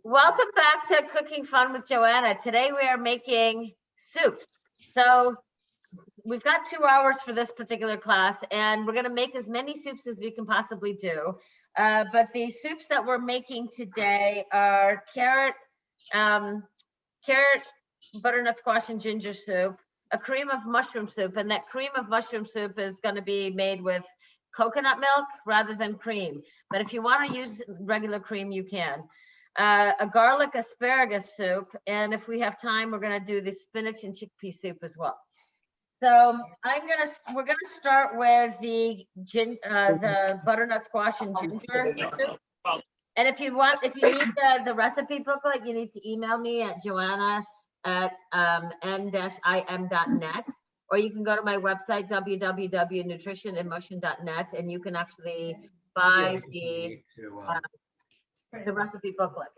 Welcome back to Cooking Fun with Joanna. Today we are making soup. So we've got 2 hours for this particular class, and we're going to make as many soups as we can possibly do. But the soups that we're making today are carrot, butternut squash and ginger soup, a cream of mushroom soup, and that cream of mushroom soup is going to be made with coconut milk rather than cream. But if you want to use regular cream, you can. A garlic asparagus soup, and if we have time, we're going to do the spinach and chickpea soup as well. So we're gonna start with the butternut squash and ginger soup. And if you need the recipe booklet, you need to email me at Joanna at n-im.net, or you can go to my website www.nutritioninmotion.net, and you can actually buy the recipe booklet.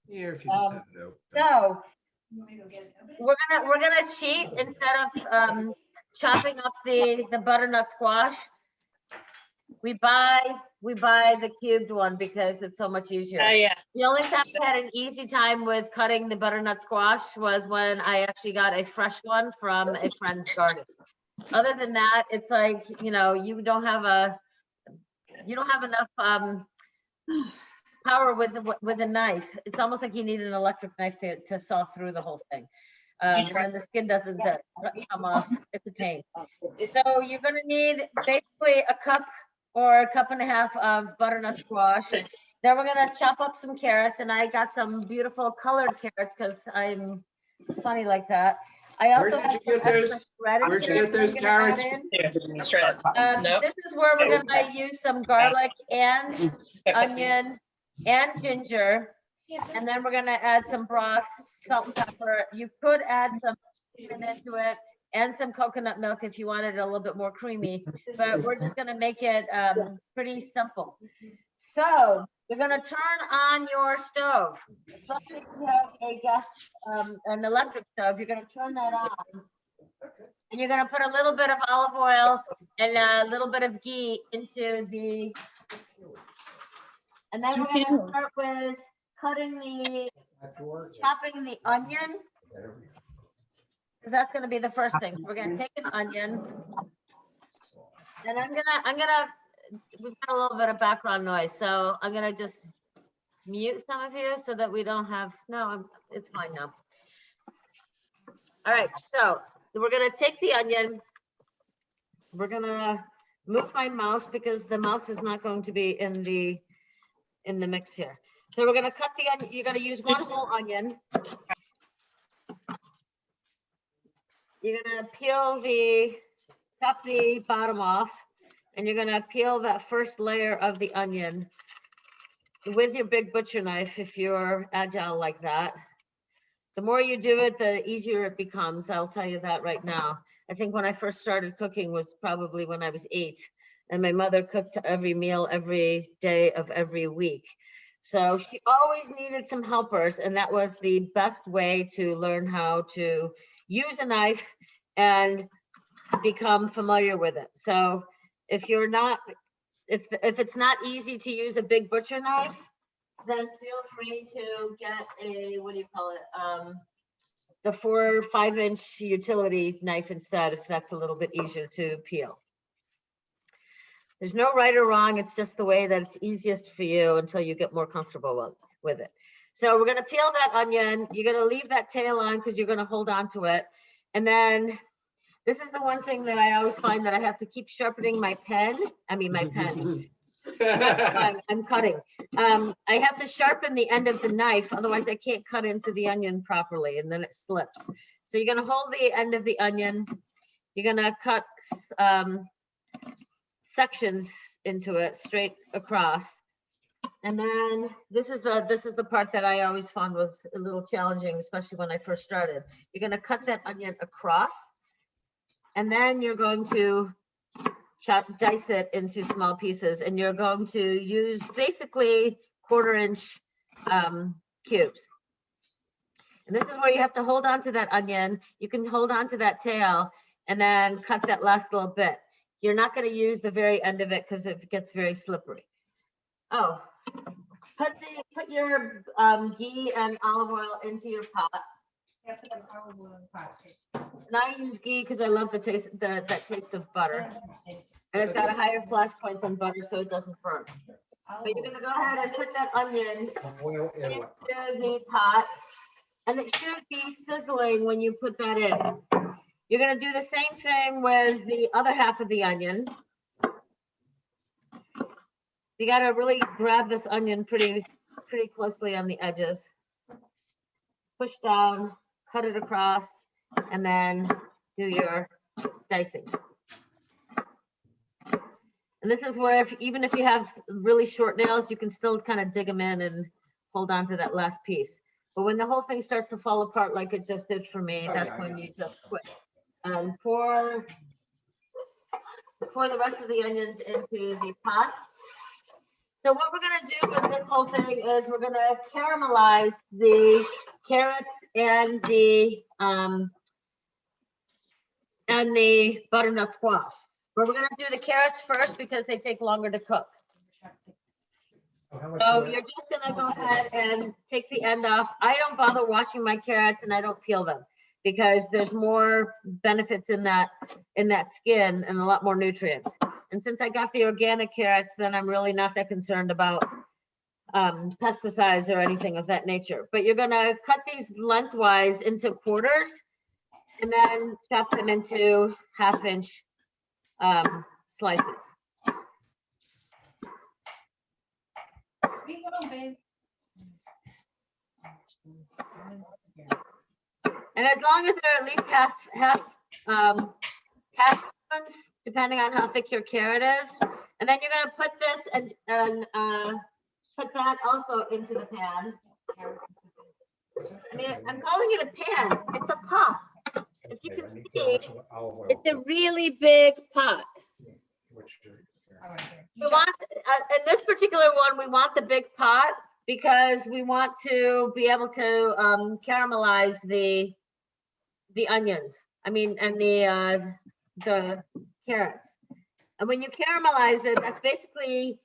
Yeah, if you just have it out. So we're gonna cheat. Instead of chopping up the butternut squash, we buy the cubed one because it's so much easier. Oh yeah. The only time I had an easy time with cutting the butternut squash was when I actually got a fresh one from a friend's garden. Other than that, it's like, you don't have enough power with a knife. It's almost like you need an electric knife to saw through the whole thing. And the skin doesn't come off. It's a pain. So you're going to need basically a cup or a cup and a half of butternut squash. Then we're going to chop up some carrots, and I got some beautiful colored carrots because I'm funny like that. I also Where'd you get those carrots? This is where we're going to use some garlic and onion and ginger, and then we're going to add some broth, salt and pepper. You could add some cinnamon into it and some coconut milk if you wanted it a little bit more creamy, but we're just going to make it pretty simple. So you're going to turn on your stove, especially if you have a gas, an electric stove. You're going to turn that on, and you're going to put a little bit of olive oil and a little bit of ghee into the. And then we're going to start with chopping the onion, because that's going to be the first thing. So we're going to take an onion, and we've got a little bit of background noise, so I'm going to just mute some of you so that we don't have, it's fine now. All right, so we're going to take the onion. We're going to move my mouse because the mouse is not going to be in the mix here. So we're going to cut the onion. You're going to use one whole onion. You're going to cut the bottom off, and you're going to peel that first layer of the onion with your big butcher knife if you're agile like that. The more you do it, the easier it becomes. I'll tell you that right now. I think when I first started cooking was probably when I was 8. And my mother cooked every meal every day of every week. So she always needed some helpers, and that was the best way to learn how to use a knife and become familiar with it. So if it's not easy to use a big butcher knife, then feel free to get a, the 4 or 5 inch utility knife instead, if that's a little bit easier to peel. There's no right or wrong. It's just the way that it's easiest for you until you get more comfortable with it. So we're going to peel that onion. You're going to leave that tail on because you're going to hold on to it. And then this is the one thing that I always find that I have to keep sharpening my pen. I'm cutting. I have to sharpen the end of the knife. Otherwise I can't cut into the onion properly, and then it slips. So you're going to hold the end of the onion. You're going to cut sections into it straight across, and then this is the part that I always found was a little challenging, especially when I first started. You're going to cut that onion across, and then you're going to dice it into small pieces, and you're going to use basically 1/4 inch cubes. And this is where you have to hold on to that onion. You can hold on to that tail and then cut that last little bit. You're not going to use the very end of it because it gets very slippery. Oh, Put your ghee and olive oil into your pot. And I use ghee because I love the taste, that taste of butter. And it's got a higher flash point than butter, so it doesn't burn. But you're gonna go ahead and put that onion Oil in into what? the pot, and it should be sizzling when you put that in. You're gonna do the same thing with the other half of the onion. You gotta really grab this onion pretty closely on the edges. Push down, cut it across, and then do your dicing. And this is where even if you have really short nails, you can still kind of dig them in and hold on to that last piece. But when the whole thing starts to fall apart like it just did for me, that's when you just quit. Pour the rest of the onions into the pot. So what we're gonna do with this whole thing is we're gonna caramelize the carrots and the butternut squash. But we're gonna do the carrots first because they take longer to cook. So you're just gonna go ahead and take the end off. I don't bother washing my carrots and I don't peel them because there's more benefits in that skin and a lot more nutrients. And since I got the organic carrots, then I'm really not that concerned about pesticides or anything of that nature. But you're gonna cut these lengthwise into quarters and then chop them into 1/2 inch slices. And as long as they're at least half ones, depending on how thick your carrot is, and then you're gonna put this and put that also into the pan. I mean, I'm calling it a pan. It's a pot. If you can see, it's a really big pot. We want, in this particular one, we want the big pot because we want to be able to caramelize the onions. I mean, and the carrots. And when you caramelize it, that's basically,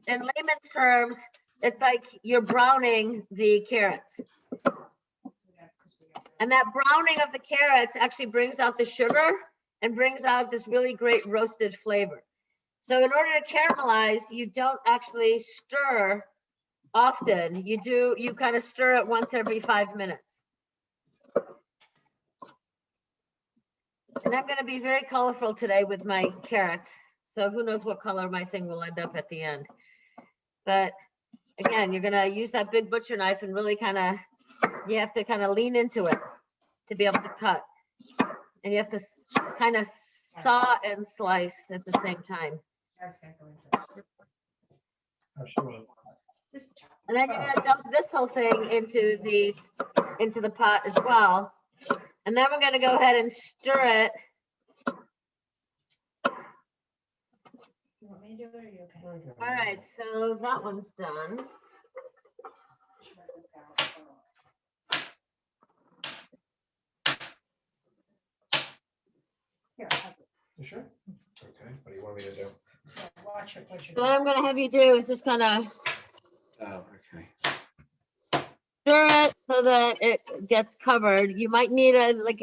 in layman's terms, it's like you're browning the carrots. And that browning of the carrots actually brings out the sugar and brings out this really great roasted flavor. So in order to caramelize, you don't actually stir often. You kind of stir it once every 5 minutes. And I'm going to be very colorful today with my carrots. So who knows what color my thing will end up at the end. But again, you're going to use that big butcher knife and really you have to kind of lean into it to be able to cut. And you have to kind of saw and slice at the same time. And then you're going to dump this whole thing into the pot as well. And then we're going to go ahead and stir it. All right, so that one's done. You sure? Okay, what do you want me to do? So what I'm going to have you do is just kind of Oh, okay. stir it so that it gets covered. You might need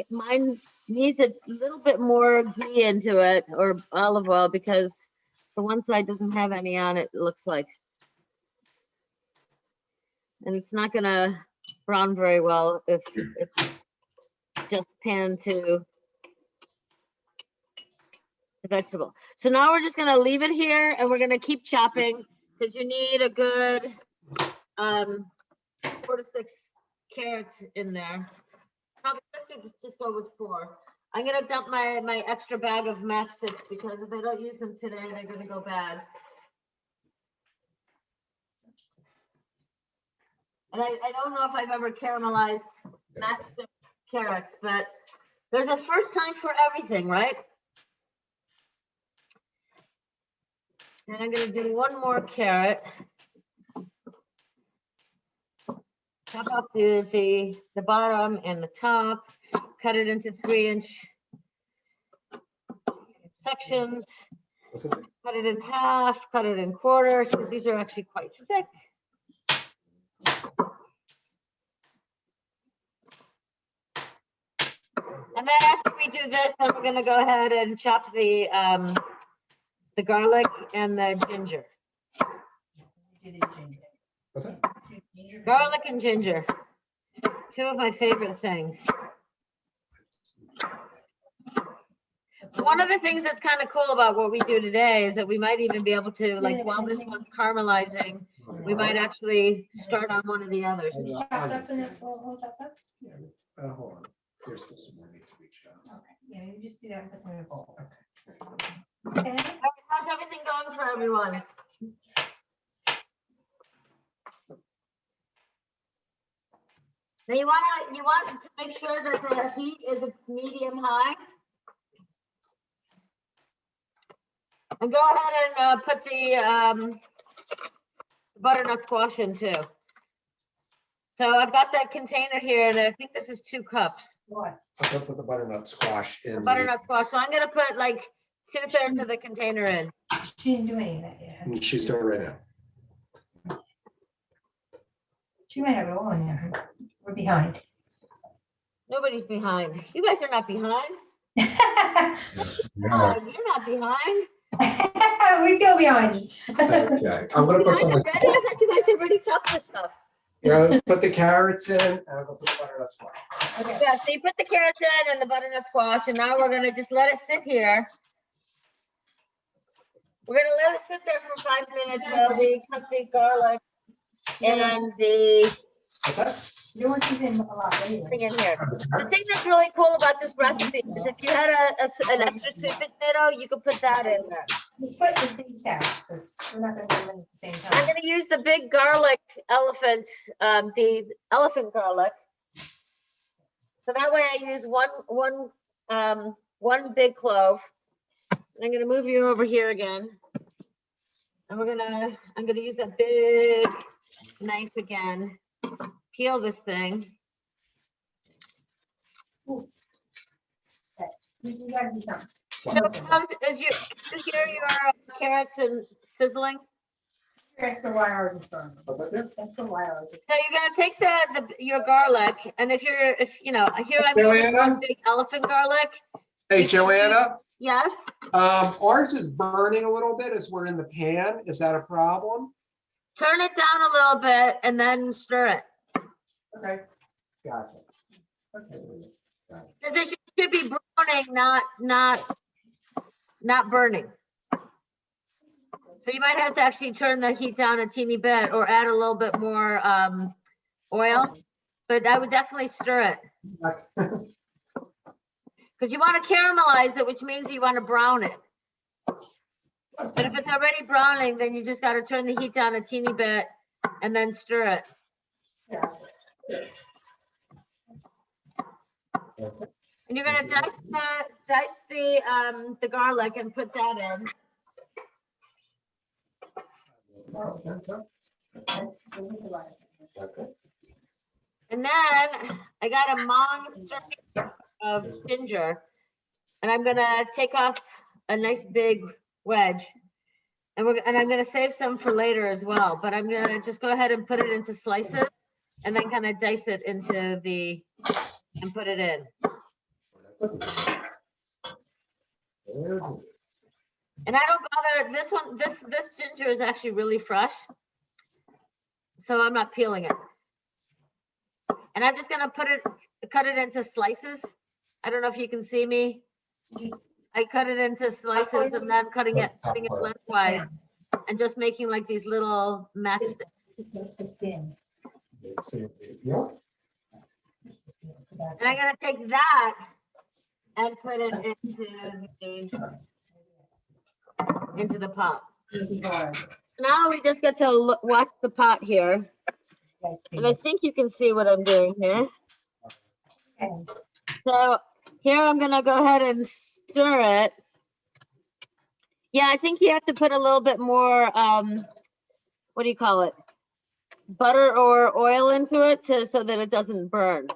mine needs a little bit more ghee into it or olive oil because the one side doesn't have any on it, it looks like. And it's not going to brown very well if it's just pan to the vegetable. So now we're just going to leave it here and we're going to keep chopping because you need a good 4 to 6 carrots in there. Probably let's just go with 4. I'm going to dump my extra bag of matchsticks because if I don't use them today, they're going to go bad. And I don't know if I've ever caramelized matchstick carrots, but there's a first time for everything, right? And I'm going to do one more carrot. Chop off the bottom and the top, cut it into 3-inch sections, What's it? Cut it in half, cut it in quarters, because these are actually quite thick. And then after we do this, then we're gonna go ahead and chop the garlic and the ginger. What's that? Garlic and ginger, two of my favorite things. One of the things that's kind of cool about what we do today is that we might even be able to, like, while this one's caramelizing, we might actually start on one of the others. Hold on. There's still some more meat to reach out. Okay, yeah, you just do that and put them in a bowl. Okay. Okay. How's everything going for everyone? Now you want to make sure that the heat is a medium high. And go ahead and put the butternut squash in too. So I've got that container here, and I think this is 2 cups. What? I'm gonna put the butternut squash in. The butternut squash. So I'm gonna put like 2/3 of the container in. She didn't do any of that yet. She's doing it right now. She might have it all in there. We're behind. Nobody's behind. You guys are not behind. We No, you're not behind. feel behind. Okay, I'm gonna You put guys some. are ready? I thought you guys had already chopped this stuff. Yeah, put the carrots in, and I'm gonna put the butternut squash. Okay. Yeah, so you put the carrots in and the butternut squash, and now we're gonna just let it sit here. We're gonna let it sit there for 5 minutes while we cut the garlic and the What's that? You want these in a lot later. thing in here. The thing that's really cool about this recipe is if you had an extra sweet potato, you could put that in there. You put the things down, 'cause we're not gonna do them at the same I'm time. gonna use the big garlic elephant, the elephant garlic. So that way I use one big clove. I'm gonna move you over here again. And I'm gonna use that big knife again. Peel this thing. You gotta do something. So is you hear your carrots and sizzling? Extra wire is strong. What's that there? Extra wire is. So you're gonna take your garlic, and if you know, here I'm using Joanna? one big elephant garlic. Hey, Joanna, Yes, ours is burning a little bit as we're in the pan. Is that a problem? turn it down a little bit and then stir it. Okay. Gotcha. Okay. Because it should be browning, not burning. So you might have to actually turn the heat down a teeny bit or add a little bit more oil, but I would definitely stir it. Because you want to caramelize it, which means you want to brown it. But if it's already browning, then you just got to turn the heat down a teeny bit and then stir it. And you're gonna dice the garlic and put that in. And then I got a monster of ginger, and I'm gonna take off a nice big wedge. And I'm gonna save some for later as well, but I'm gonna just go ahead and put it into slices and then kind of dice it into and put it in. And I don't bother, this ginger is actually really fresh, so I'm not peeling it. And I'm just gonna cut it into slices. I don't know if you can see me. I cut it into slices and then cutting it lengthwise and just making like these little matchsticks. And I'm gonna take that and put it into the pot. Now we just get to watch the pot here. And I think you can see what I'm doing here. So here I'm gonna go ahead and stir it. Yeah, I think you have to put a little bit more, what do you call it? Butter or oil into it so that it doesn't burn,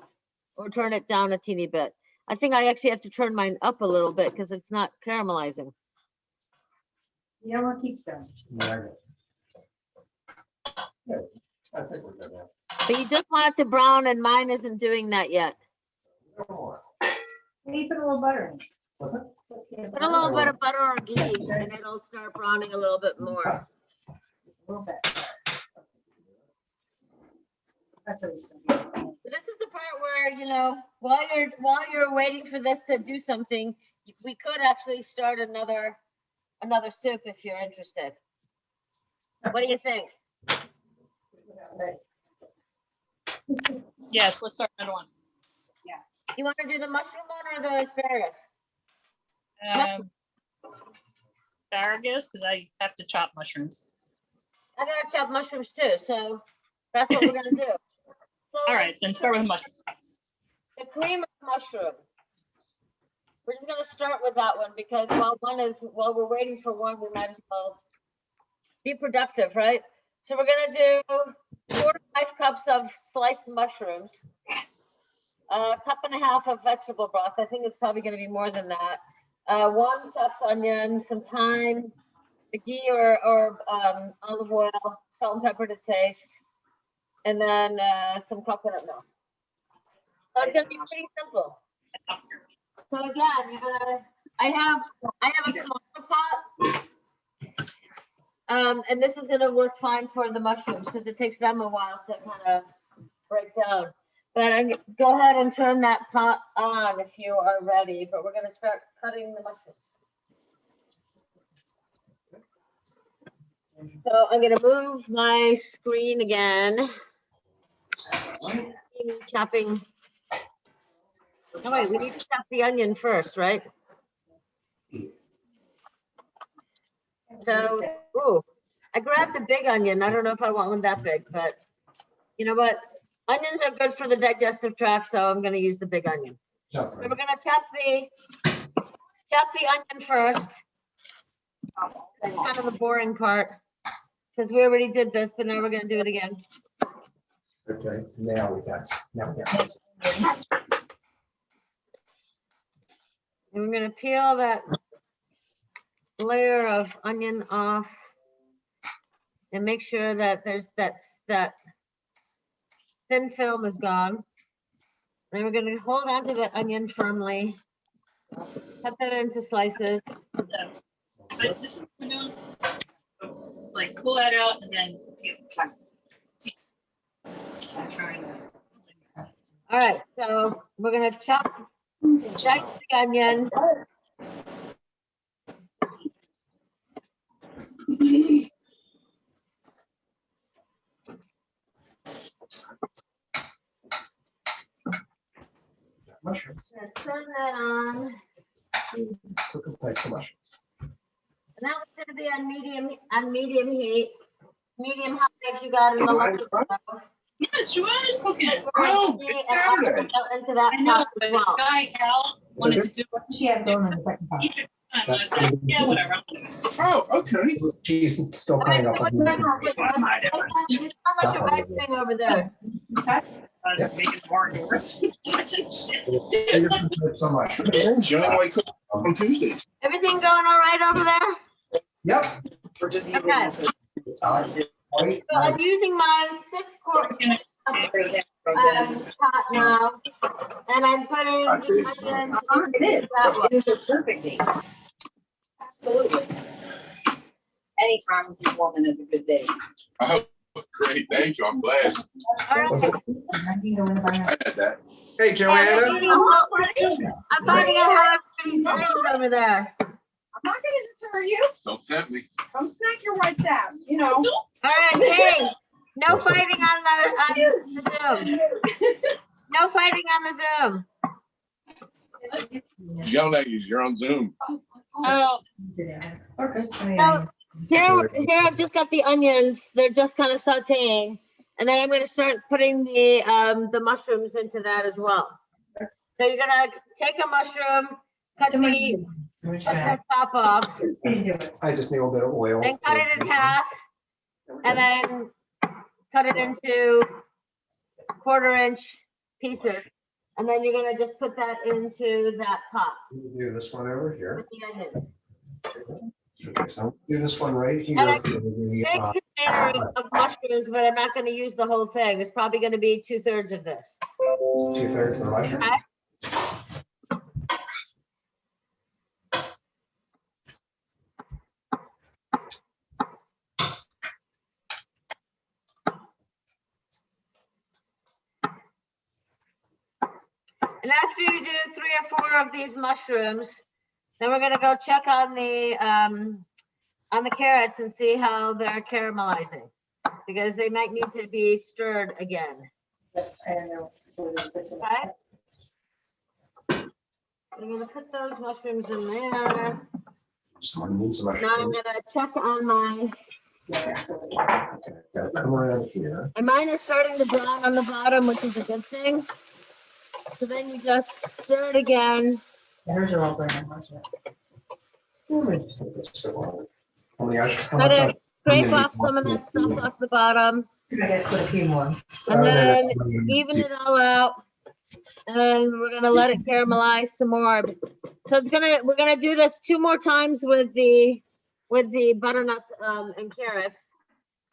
or turn it down a teeny bit. I think I actually have to turn mine up a little bit because it's not caramelizing. You don't want to keep stirring. I think we're good now. But you just want it to brown and mine isn't doing that yet. Maybe put a little butter in. What's that? Put a little bit of butter or ghee and it'll start browning a little bit more. A little bit. That's what it's gonna be. So this is the part where, you know, while you're waiting for this to do something, we could actually start another soup if you're interested. What do you think? Yes, let's start another one. Yes. You want to do the mushroom one or the asparagus? Asparagus, because I have to chop mushrooms. I gotta chop mushrooms too, so that's what we're gonna do. So All right, then start with mushrooms. the cream of mushroom. We're just gonna start with that one because while we're waiting for one, we might as well be productive, right? So we're gonna do 4 to 5 cups of sliced mushrooms, a cup and a half of vegetable broth. I think it's probably gonna be more than that. 1 chopped onion, some thyme, the ghee or olive oil, salt and pepper to taste, and then some coconut milk. So it's gonna be pretty simple. So again, you're gonna, I have a smaller pot. And this is gonna work fine for the mushrooms because it takes them a while to kind of break down. But go ahead and turn that pot on if you are ready, but we're gonna start cutting the mushrooms. So I'm gonna move my screen again. Chopping. Oh wait, we need to chop the onion first, right? So, ooh, I grabbed the big onion. I don't know if I want one that big, but you know what? Onions are good for the digestive tract, so I'm gonna use the big onion. So we're gonna chop the onion first. That's kind of the boring part, because we already did this, but now we're gonna do it again. Okay, now we got this. And we're gonna peel that layer of onion off and make sure that there's that thin film is gone. Then we're gonna hold on to the onion firmly, cut that into slices. But this is what we're doing. So, like pull that out and then I'm trying to. All right, so we're gonna dice the onion. Mushrooms. Gonna turn that on. Took a place of mushrooms. And that was gonna be on medium heat. Medium high if you got it in the electric stove. Yes, Joanna's cooking it. Oh, And it's I'll Saturday. put it into that I know, pot but as well. guy Cal wanted to do What does she have going on the second part? it each time. I was like, yeah, whatever. Oh, okay. She's still All right, cleaning so up. you sound like you're vacuuming over there. I was making more doors. Some mushrooms. Joanna White cook on Tuesday. Everything going all right over there? Yep. We're just Okay. eating this. Wait, So I'm using my 6-quart pot now, and I'm putting the onions It is. into that one. It is a perfect date. Absolutely. Anytime with your woman is a good day. Oh, great. Thank you. I'm glad All right. I had that. Hey, Joanna. I'm finding out how everybody's doing over there. I'm not gonna deter you. Don't tempt me. Don't smack your wife's ass, you know. All right, hey, no fighting on the Zoom. No fighting on the Zoom. Yell at you. You're on Zoom. Oh, Okay. So here I've just got the onions. They're just kind of sauteing, and then I'm going to start putting the mushrooms into that as well. So you're gonna take a mushroom, cut the top off, I just need a little bit of oil. then cut it in half, and then cut it into 1/4-inch pieces. And then you're gonna just put that into that pot Do this one over here. with the onions. Okay, so I'll do this one right here. And I for the, Big container of mushrooms, but I'm not gonna use the whole thing. It's probably gonna be 2/3 of this. 2/3 of the mushroom. Okay. And after you do 3 or 4 of these mushrooms, then we're gonna go check on the carrots and see how they're caramelizing. Because they might need to be stirred again. Just, I don't know. Okay. I'm gonna put those mushrooms in there. Someone needs some Now I'm mushrooms. gonna check on my, Okay, gotta come around here. and mine are starting to brown on the bottom, which is a good thing. So then you just stir it again. Hers are all brown, wasn't it? Let me just take this for a while. How many how Let much it scrape off some of that stuff off the bottom. I guess put a few more. And then even it all out. And we're gonna let it caramelize some more. So we're gonna do this 2 more times with the butternuts and carrots.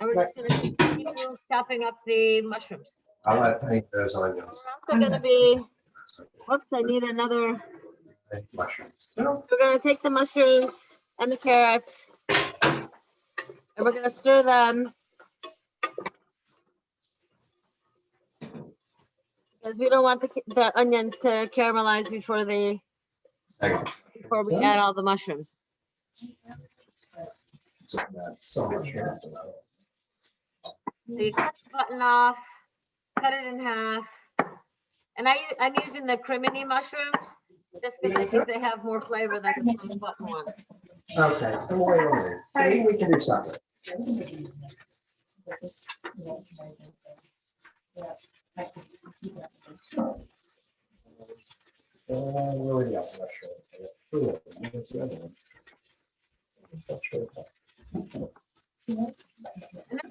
And we're just gonna continue chopping up the mushrooms. I think those We're onions. also gonna be, whoops, I need another. Mushrooms. We're gonna take the mushrooms and the carrots. And we're gonna stir them. Because we don't want the onions to caramelize before we add all the mushrooms. So much here. So you cut the button off, cut it in half. And I'm using the crimini mushrooms, just because I think they have more flavor than the plain button one. Okay, come away over there. Maybe we can do something. Really, yeah, I'm not sure. I got 3 of them. What's the other one? Not sure. And the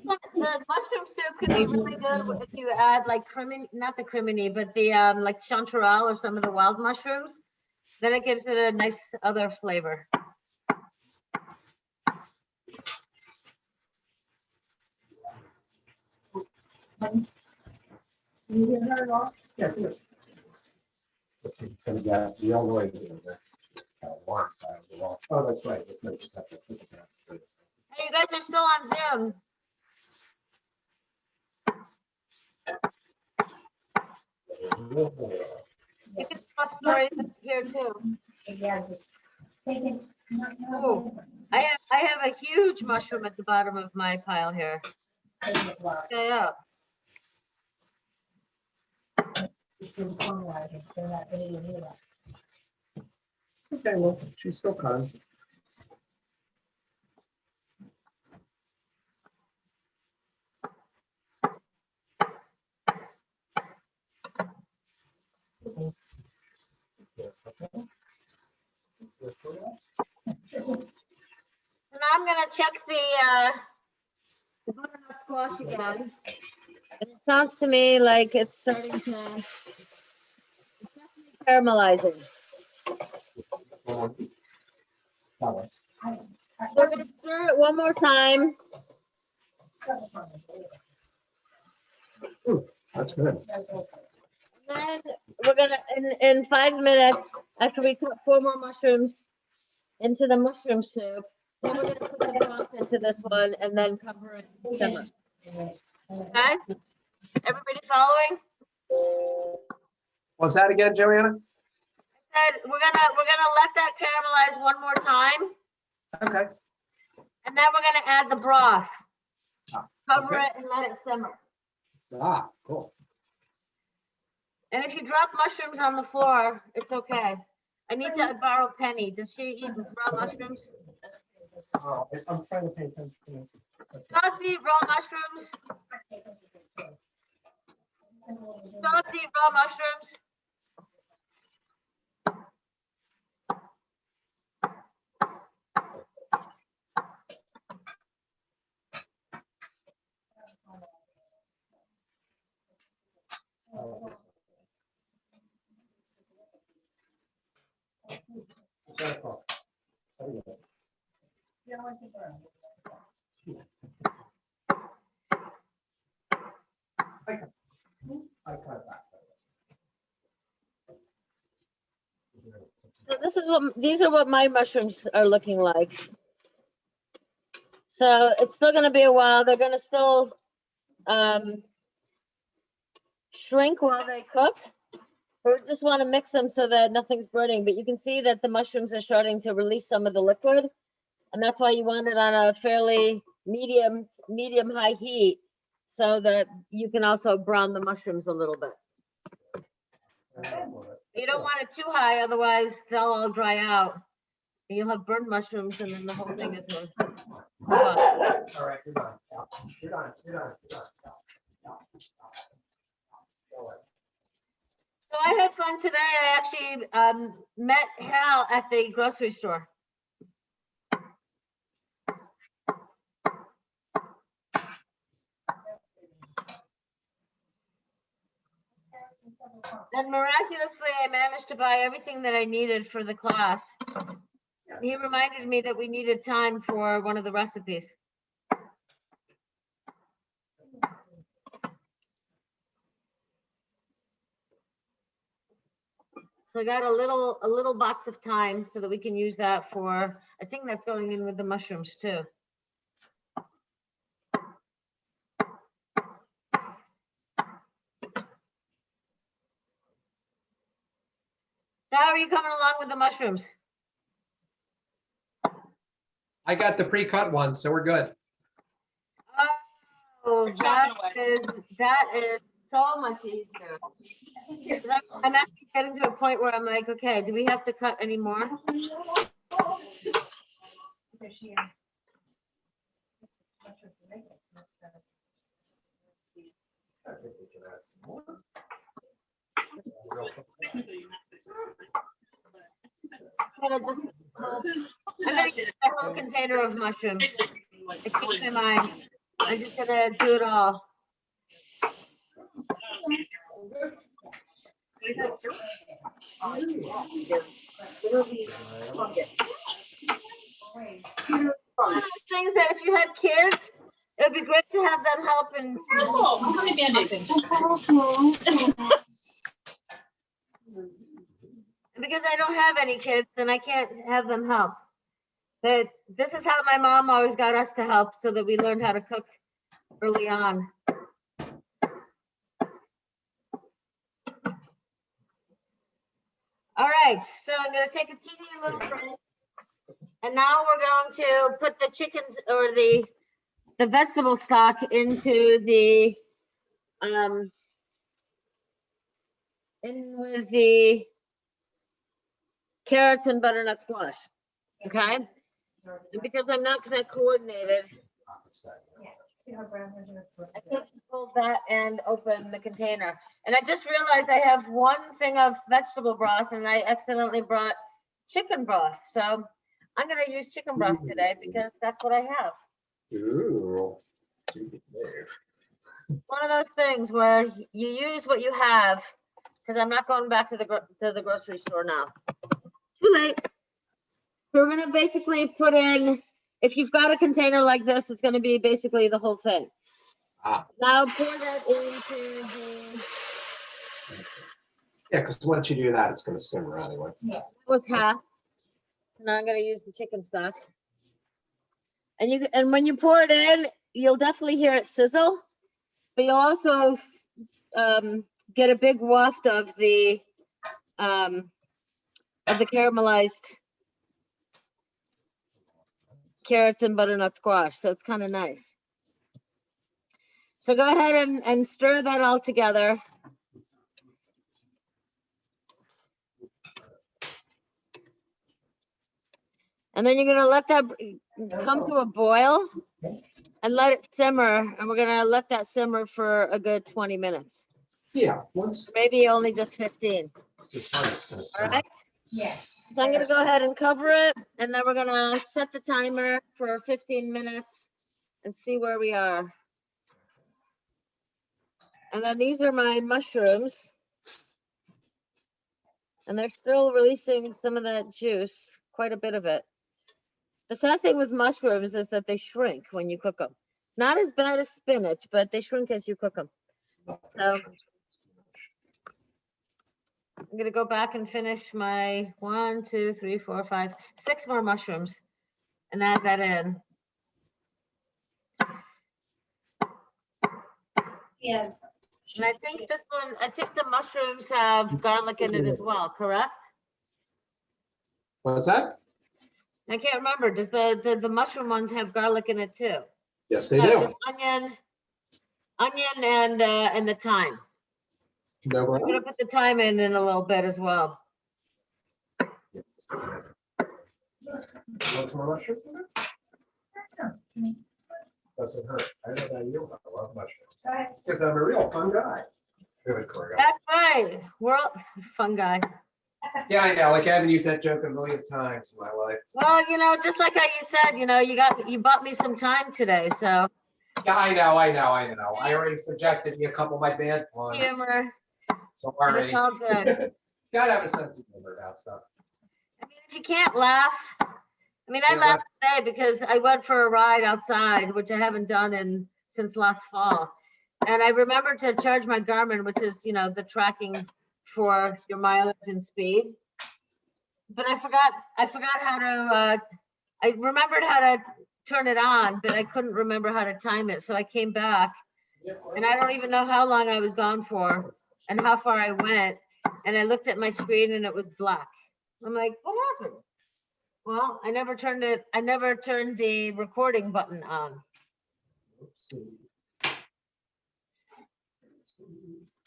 mushroom soup could be really good if you add like crimini, not the crimini, but the like chanterelle or some of the wild mushrooms. Then it gives it a nice other flavor. Yeah, good. The old way to do that. Warm. Oh, that's right. Hey, you guys are still on Zoom. You can tell stories here too. Oh, I have a huge mushroom at the bottom of my pile here. Okay, up. Okay, well, she's still kind. So now I'm gonna check the butternut squash again. And it sounds to me like it's starting to, it's definitely caramelizing. We're gonna stir it one more time. That's good. Then we're gonna, in 5 minutes, after we put 4 more mushrooms into the mushroom soup, then we're gonna put the broth into this one and then cover it and simmer. Okay? Everybody following? What's that again, Joanna? And we're gonna let that caramelize one more time, Okay. and then we're gonna add the broth. Ah, Cover okay. it and let it simmer. Ah, cool. And if you drop mushrooms on the floor, it's okay. I need to borrow Penny. Does she eat raw mushrooms? Oh, I'm trying to pay attention. Dogs eat raw mushrooms. Dogs eat raw mushrooms. these are what my mushrooms are looking like. So it's still gonna be a while. They're gonna still shrink while they cook. We just want to mix them so that nothing's burning, but you can see that the mushrooms are starting to release some of the liquid. And that's why you want it on a fairly medium high heat so that you can also brown the mushrooms a little bit. You don't want it too high, otherwise they'll all dry out. And you'll have burned mushrooms and then the whole thing is a bug. All right, you're done. You're done. You're done. You're done. Go ahead. So I had fun today. I actually met Hal at the grocery store. And miraculously, I managed to buy everything that I needed for the class. He reminded me that we needed time for one of the recipes. So I got a little box of thyme so that we can use that for, I think that's going in with the mushrooms too. So how are you coming along with the mushrooms? I got the pre-cut one, so we're good. Oh, that chopping is so much easier. 'Cause I'm actually getting to a point where I'm like, okay, do we have to cut any more? I think we can add some more. I'm gonna use a whole container of mushrooms. It keeps my mind. I'm just gonna do it all. Things that if you had kids, it'd be great to have them help in. Oh, how many Band-Aids? Because I don't have any kids, then I can't have them help. But this is how my mom always got us to help, so that we learned how to cook early on. All right, so I'm gonna take a teeny little break. And now we're going to put the chickens or the vegetable stock into the, in with the carrots and butternut squash, okay? And because I'm not that coordinated, I can't pull that and open the container. And I just realized I have one thing of vegetable broth and I accidentally brought chicken broth. So I'm gonna use chicken broth today because that's what I have. Ooh. One of those things where you use what you have, because I'm not going back to the grocery store now. Too late. So we're gonna basically put in, if you've got a container like this, it's gonna be basically the whole thing. Now pour that into the. Yeah, because once you do that, it's going to simmer anyway. That was half. So now I'm gonna use the chicken stock. And when you pour it in, you'll definitely hear it sizzle, but you'll also get a big waft of the caramelized carrots and butternut squash. So it's kind of nice. So go ahead and stir that all together. And then you're gonna let that come to a boil and let it simmer. And we're gonna let that simmer for a good 20 minutes. Yeah, once. Maybe only just 15. All right. Yes. So I'm gonna go ahead and cover it, and then we're gonna set the timer for 15 minutes and see where we are. And then these are my mushrooms. And they're still releasing some of that juice, quite a bit of it. The sad thing with mushrooms is that they shrink when you cook them. Not as bad as spinach, but they shrink as you cook them. So I'm gonna go back and finish my 1, 2, 3, 4, 5, 6 more mushrooms and add that in. Yeah. And I think this one, I think the mushrooms have garlic in it as well, correct? What's that? I can't remember. Does the mushroom ones have garlic in it too? Yes, they No, do. just onion and the thyme. No I'm problem. gonna put the thyme in a little bit as well. Want some more mushrooms in there? Doesn't hurt. I know that you love mushrooms. Because I'm a real fun guy. Good, Corey. That's right. World fun guy. Yeah, I know. Like I haven't used that joke a million times in my life. Well, just like how you said, you bought me some time today, so Yeah, I know. I already suggested you a couple of my bad ones. humor. So And already. it's all good. Gotta have a sense of humor about stuff. I mean, if you can't laugh, I Yeah, laughed today because I went for a ride outside, which I haven't done since last fall. And I remembered to charge my Garmin, which is, the tracking for your mileage and speed. But I forgot how to, I remembered how to turn it on, but I couldn't remember how to time it. So I came back and I don't even know how long I was gone for and how far I went. And I looked at my screen and it was black. I'm like, what happened? Well, I never turned the recording button on.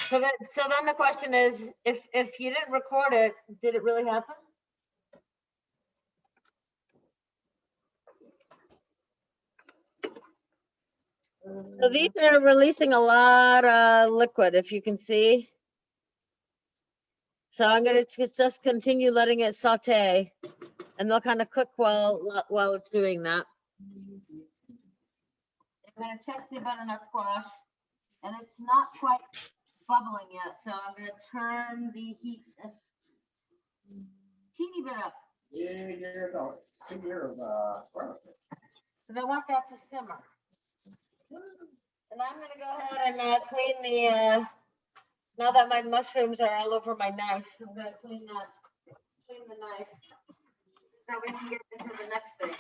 So then the question is, if you didn't record it, did it really happen? So these are releasing a lot of liquid, if you can see. So I'm gonna just continue letting it saute, and they'll kind of cook while it's doing that. I'm gonna check the butternut squash, and it's not quite bubbling yet, so I'm gonna turn the heat a teeny bit up. Yeah, you're about 2 years Because I want that to simmer. And I'm gonna go ahead and clean the, now that my mushrooms are all over my knife, I'm gonna clean the knife. So we can get into the next thing.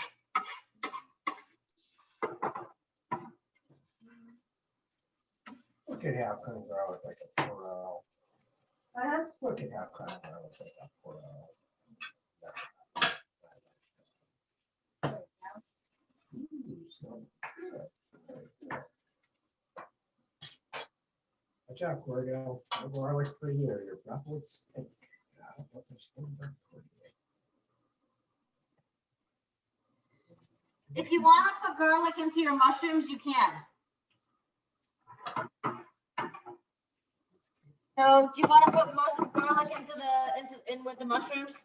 Look at how kind of garlic like a Poro. Look at how kind of garlic like a Poro. So good. Watch out, Corgo. No garlic for you. Your breath would stink. God, what there's still breath for you. If you want to put garlic into your mushrooms, you can. So do you want to put garlic in with the mushrooms?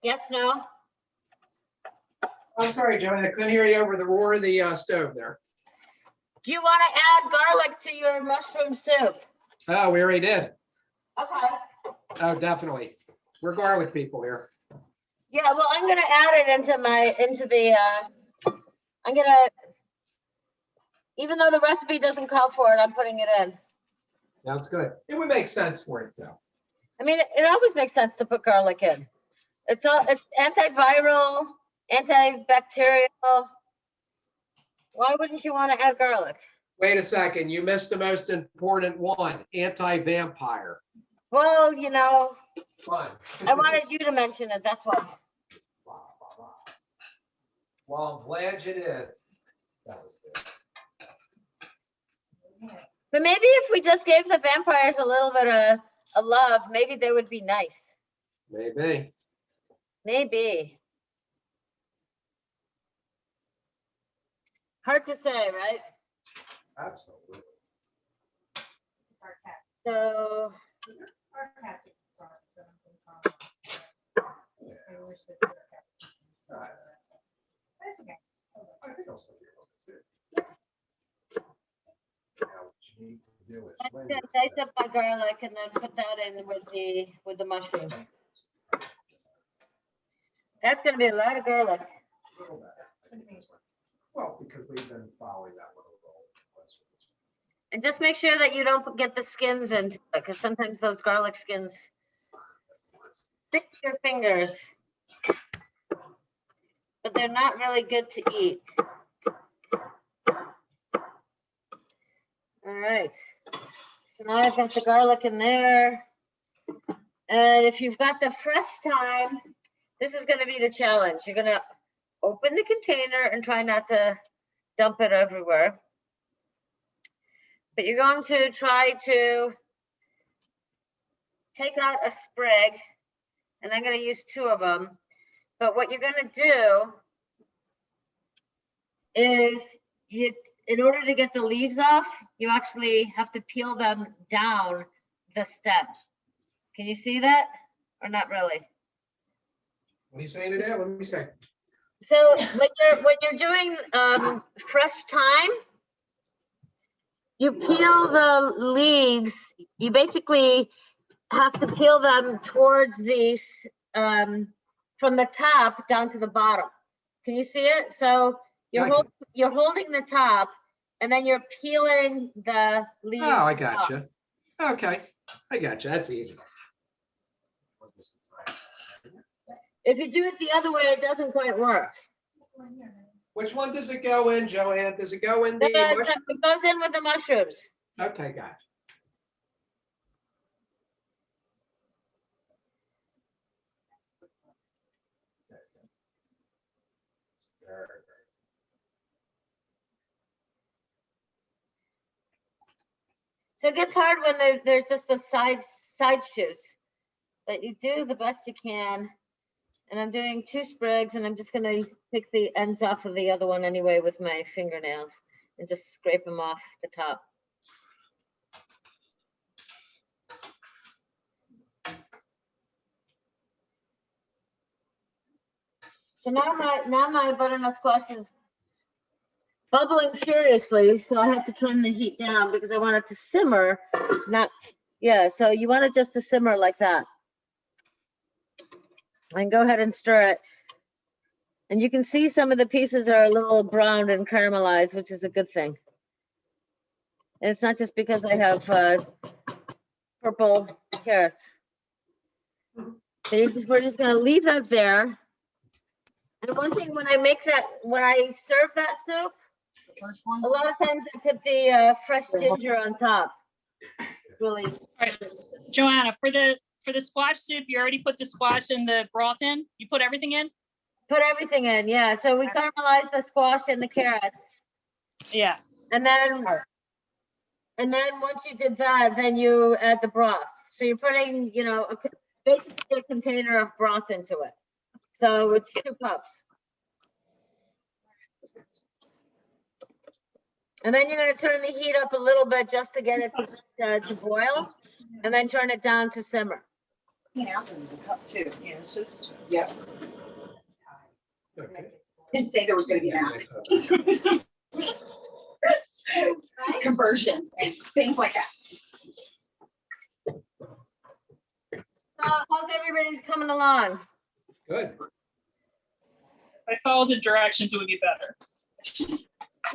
Yes, no? I'm sorry, Joanna, I couldn't hear you over the roar of the stove there. Do you want to add garlic to your mushroom soup? Oh, we already did. Okay. Oh, definitely. We're garlic people here. Yeah, well, I'm gonna add it I'm gonna, even though the recipe doesn't call for it, I'm putting it in. Sounds good. It would make sense for it though. I mean, it always makes sense to put garlic in. It's antiviral, antibacterial. Why wouldn't you want to add garlic? Wait a second, you missed the most important one, anti-vampire. Well, Fun. I wanted you to mention it, that's why. Well, I'm glad you did. That was good. But maybe if we just gave the vampires a little bit of love, maybe they would be nice. Maybe. Maybe. Hard to say, right? Absolutely. So, All right. I think I'll still be able to do it. Now, what you need to do is I'm blend gonna it. dice up my garlic and then put that in with the mushrooms. That's gonna be a lot of garlic. A little bit. I think this one. Well, because we've been following that one a little. And just make sure that you don't get the skins into it, because sometimes those garlic skins stick to your fingers. But they're not really good to eat. All right. So now I've got the garlic in there. And if you've got the fresh thyme, this is going to be the challenge. You're going to open the container and try not to dump it everywhere. But you're going to try to take out a sprig, and I'm going to use 2 of them. But what you're going to do is, in order to get the leaves off, you actually have to peel them down the stem. Can you see that, or not really? What are you saying today? Let me say. So when you're doing fresh thyme, you peel the leaves. You basically have to peel them towards these from the top down to the bottom. Can you see it? So you're holding the top, and then you're peeling the leaves. Oh, I got you. Okay, I got you. That's easy. If you do it the other way, it doesn't quite work. Which one does it go in, Joanne? Does it go in the mushroom? It goes in with the mushrooms. Okay, got you. So it gets hard when there's just the side shoots, but you do the best you can. And I'm doing 2 sprigs, and I'm just going to pick the ends off of the other one anyway with my fingernails and just scrape them off the top. So now my butternut squash is bubbling furiously, so I have to turn the heat down because I want it to simmer. So you want it just to simmer like that. And go ahead and stir it. And you can see some of the pieces are a little browned and caramelized, which is a good thing. And it's not just because I have purple carrots. So we're just gonna leave that there. And one thing, when I serve that soup, a lot of times I put the fresh ginger on top. It's really. All right, Joanna, for the squash soup, you already put the squash and the broth in? You put everything in? Put everything in, yeah. So we caramelized the squash and the carrots. Yeah. And then once you did that, then you add the broth. So you're putting, basically a container of broth into it. So it's 2 cups. And then you're going to turn the heat up a little bit just to get it to boil, and then turn it down to simmer. 15 ounces is a cup too. Yeah, it's just. Yep. Okay. Didn't say there was gonna be that. Conversions and things like that. So how's everybody's coming along? Good. If I follow the directions, it would be better. You're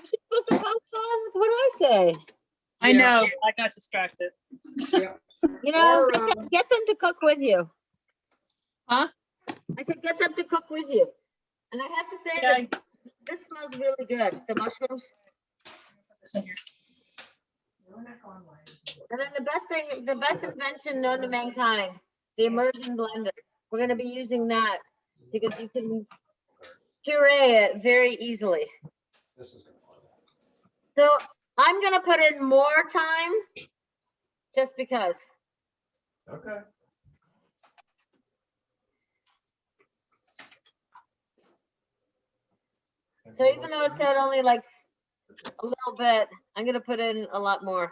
supposed to have fun with what I say. I know, I got distracted. Yeah. Get them to cook with you. Huh? I said, get them to cook with you. And I have to say that this smells really good, the mushrooms. This in here. And then the best invention known to mankind, the immersion blender. We're going to be using that because you can puree it very easily. This is So I'm going to put in more time just because. okay. So even though it said only like a little bit, I'm going to put in a lot more.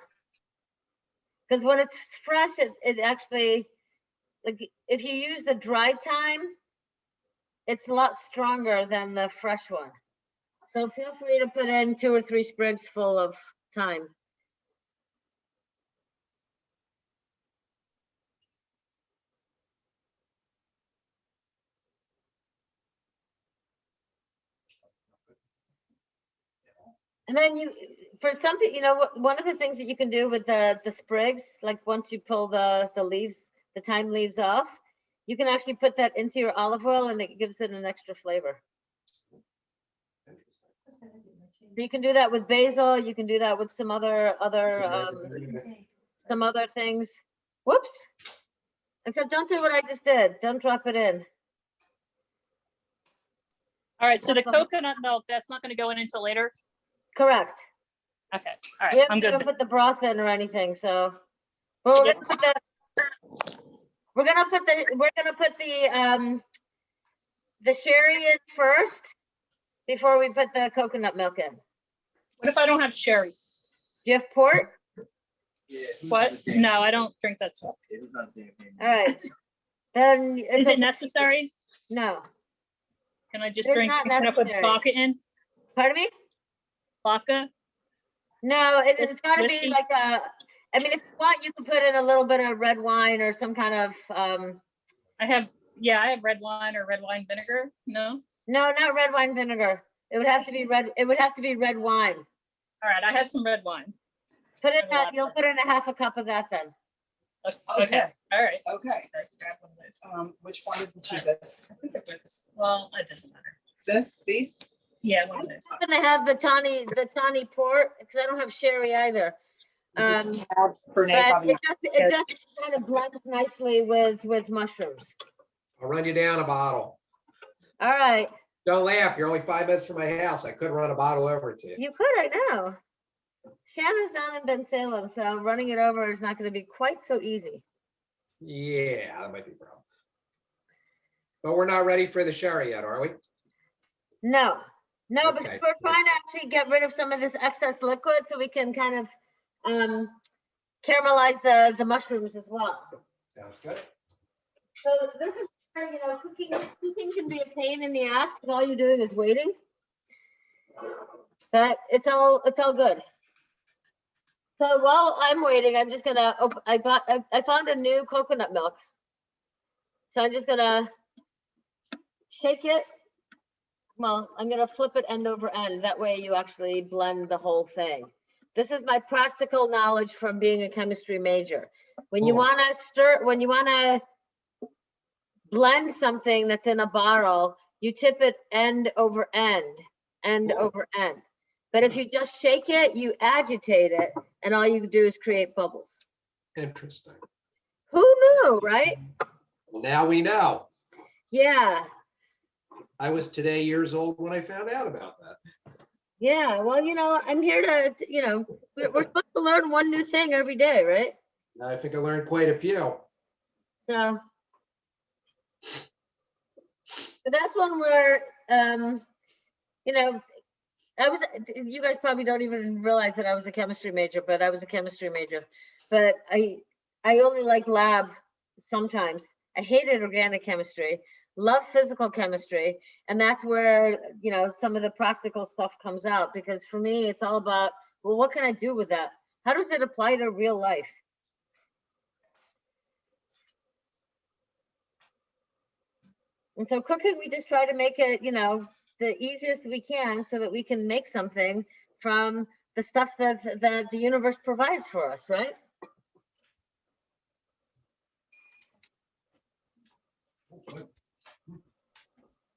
Because when it's fresh, it actually, like if you use the dry thyme, it's a lot stronger than the fresh one. So feel free to put in 2 or 3 sprigs full of thyme. And then for something, one of the things that you can do with the sprigs, like once you pull the leaves, the thyme leaves off, you can actually put that into your olive oil and it gives it an extra flavor. You can do that with basil. You can do that with some other things. Whoops. Except don't do what I just did. Don't drop it in. All right, so the coconut milk, that's not gonna go in until later? Correct. Okay, all We right, I'm haven't good. put the broth in or anything, so. Well, we're gonna put the sherry in first before we put the coconut milk in. What if I don't have sherry? Do you have port? What? No, I don't drink that stuff. All right. Then Is it necessary? No. Can I just It's drink? not Can I put necessary. vodka in? Pardon me? Vodka? No, it's got to be Whiskey? like a. I mean, if you want, you can put in a little bit of red wine or some kind of. I have red wine or red wine vinegar. No. No, not red wine vinegar. It would have to be red. It would have to be red wine. All right, I have some red wine. Put in that. You'll put in a half a cup of that then. Okay. All right. Okay. Grab one of those. Which one is the cheapest? I think it's well, it doesn't matter. These? Yeah, one of those. I'm gonna have the tawny port because I don't have sherry either. But it just kind of blends nicely with mushrooms. I'll run you down a bottle. All right. Don't laugh. You're only 5 minutes from my house. I could run a bottle over to you. You could, I know. Shannon's down in Ben-Salem, so running it over is not going to be quite so easy. Yeah, that might be a problem. But we're not ready for the sherry yet, are we? No, Okay. because we're trying to actually get rid of some of this excess liquid so we can kind of caramelize the mushrooms as well. Sounds good. So this is where, cooking can be a pain in the ass because all you're doing is waiting. But it's all good. So while I'm waiting, I'm just gonna. I found a new coconut milk. So I'm just gonna shake it. Well, I'm gonna flip it end over end. That way you actually blend the whole thing. This is my practical knowledge from being a chemistry major. When you Cool. wanna blend something that's in a bottle, you tip it end over end, Cool. over end. But if you just shake it, you agitate it, and all you do is create bubbles. Interesting. Who knew, right? Well, now we know. Yeah, I was today years old when I found out about that. yeah. Well, I'm here to, we're supposed to learn one new thing every day, right? I think I learned quite a few. So that's one where, you guys probably don't even realize that I was a chemistry major, but I was a chemistry major. But I only like lab sometimes. I hated organic chemistry, love physical chemistry. And that's where, some of the practical stuff comes out, because for me, it's all about, well, what can I do with that? How does it apply to real life? And so cooking, we just try to make it, the easiest we can so that we can make something from the stuff that the universe provides for us, right?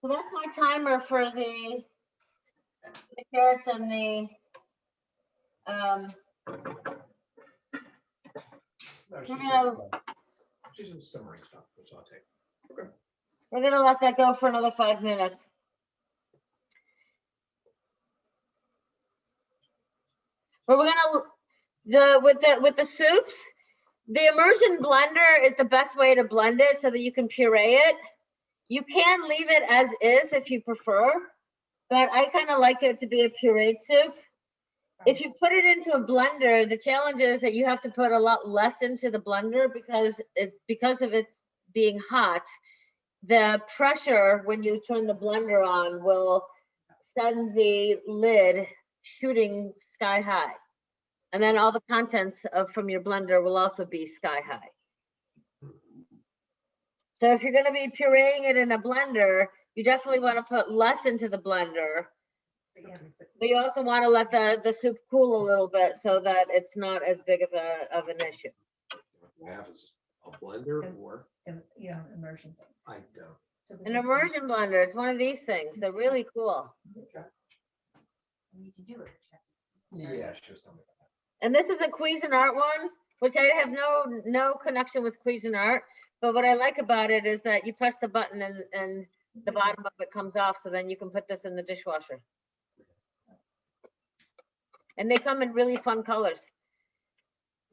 So that's my timer for the carrots and the No, she's just simmering stuff. It's not take. Okay. we're gonna let that go for another 5 minutes. But we're gonna with the soups, the immersion blender is the best way to blend it so that you can puree it. You can leave it as is if you prefer, but I kind of like it to be a pureed soup. If you put it into a blender, the challenge is that you have to put a lot less into the blender because of its being hot. The pressure when you turn the blender on will send the lid shooting sky high. And then all the contents from your blender will also be sky high. So if you're going to be pureeing it in a blender, you definitely want to put less into the blender But you also want to let the soup cool a little bit so that it's not as big of an issue. We have is a blender or Immersion. I don't. An immersion blender, it's one of these things. They're really cool. Okay. You can do it. Yeah, she was telling me about And this is a Cuisinart one, which I have no connection with Cuisinart. But what I like about it is that you press the button and the bottom of it comes off, so then you can put this in the dishwasher. And they come in really fun colors.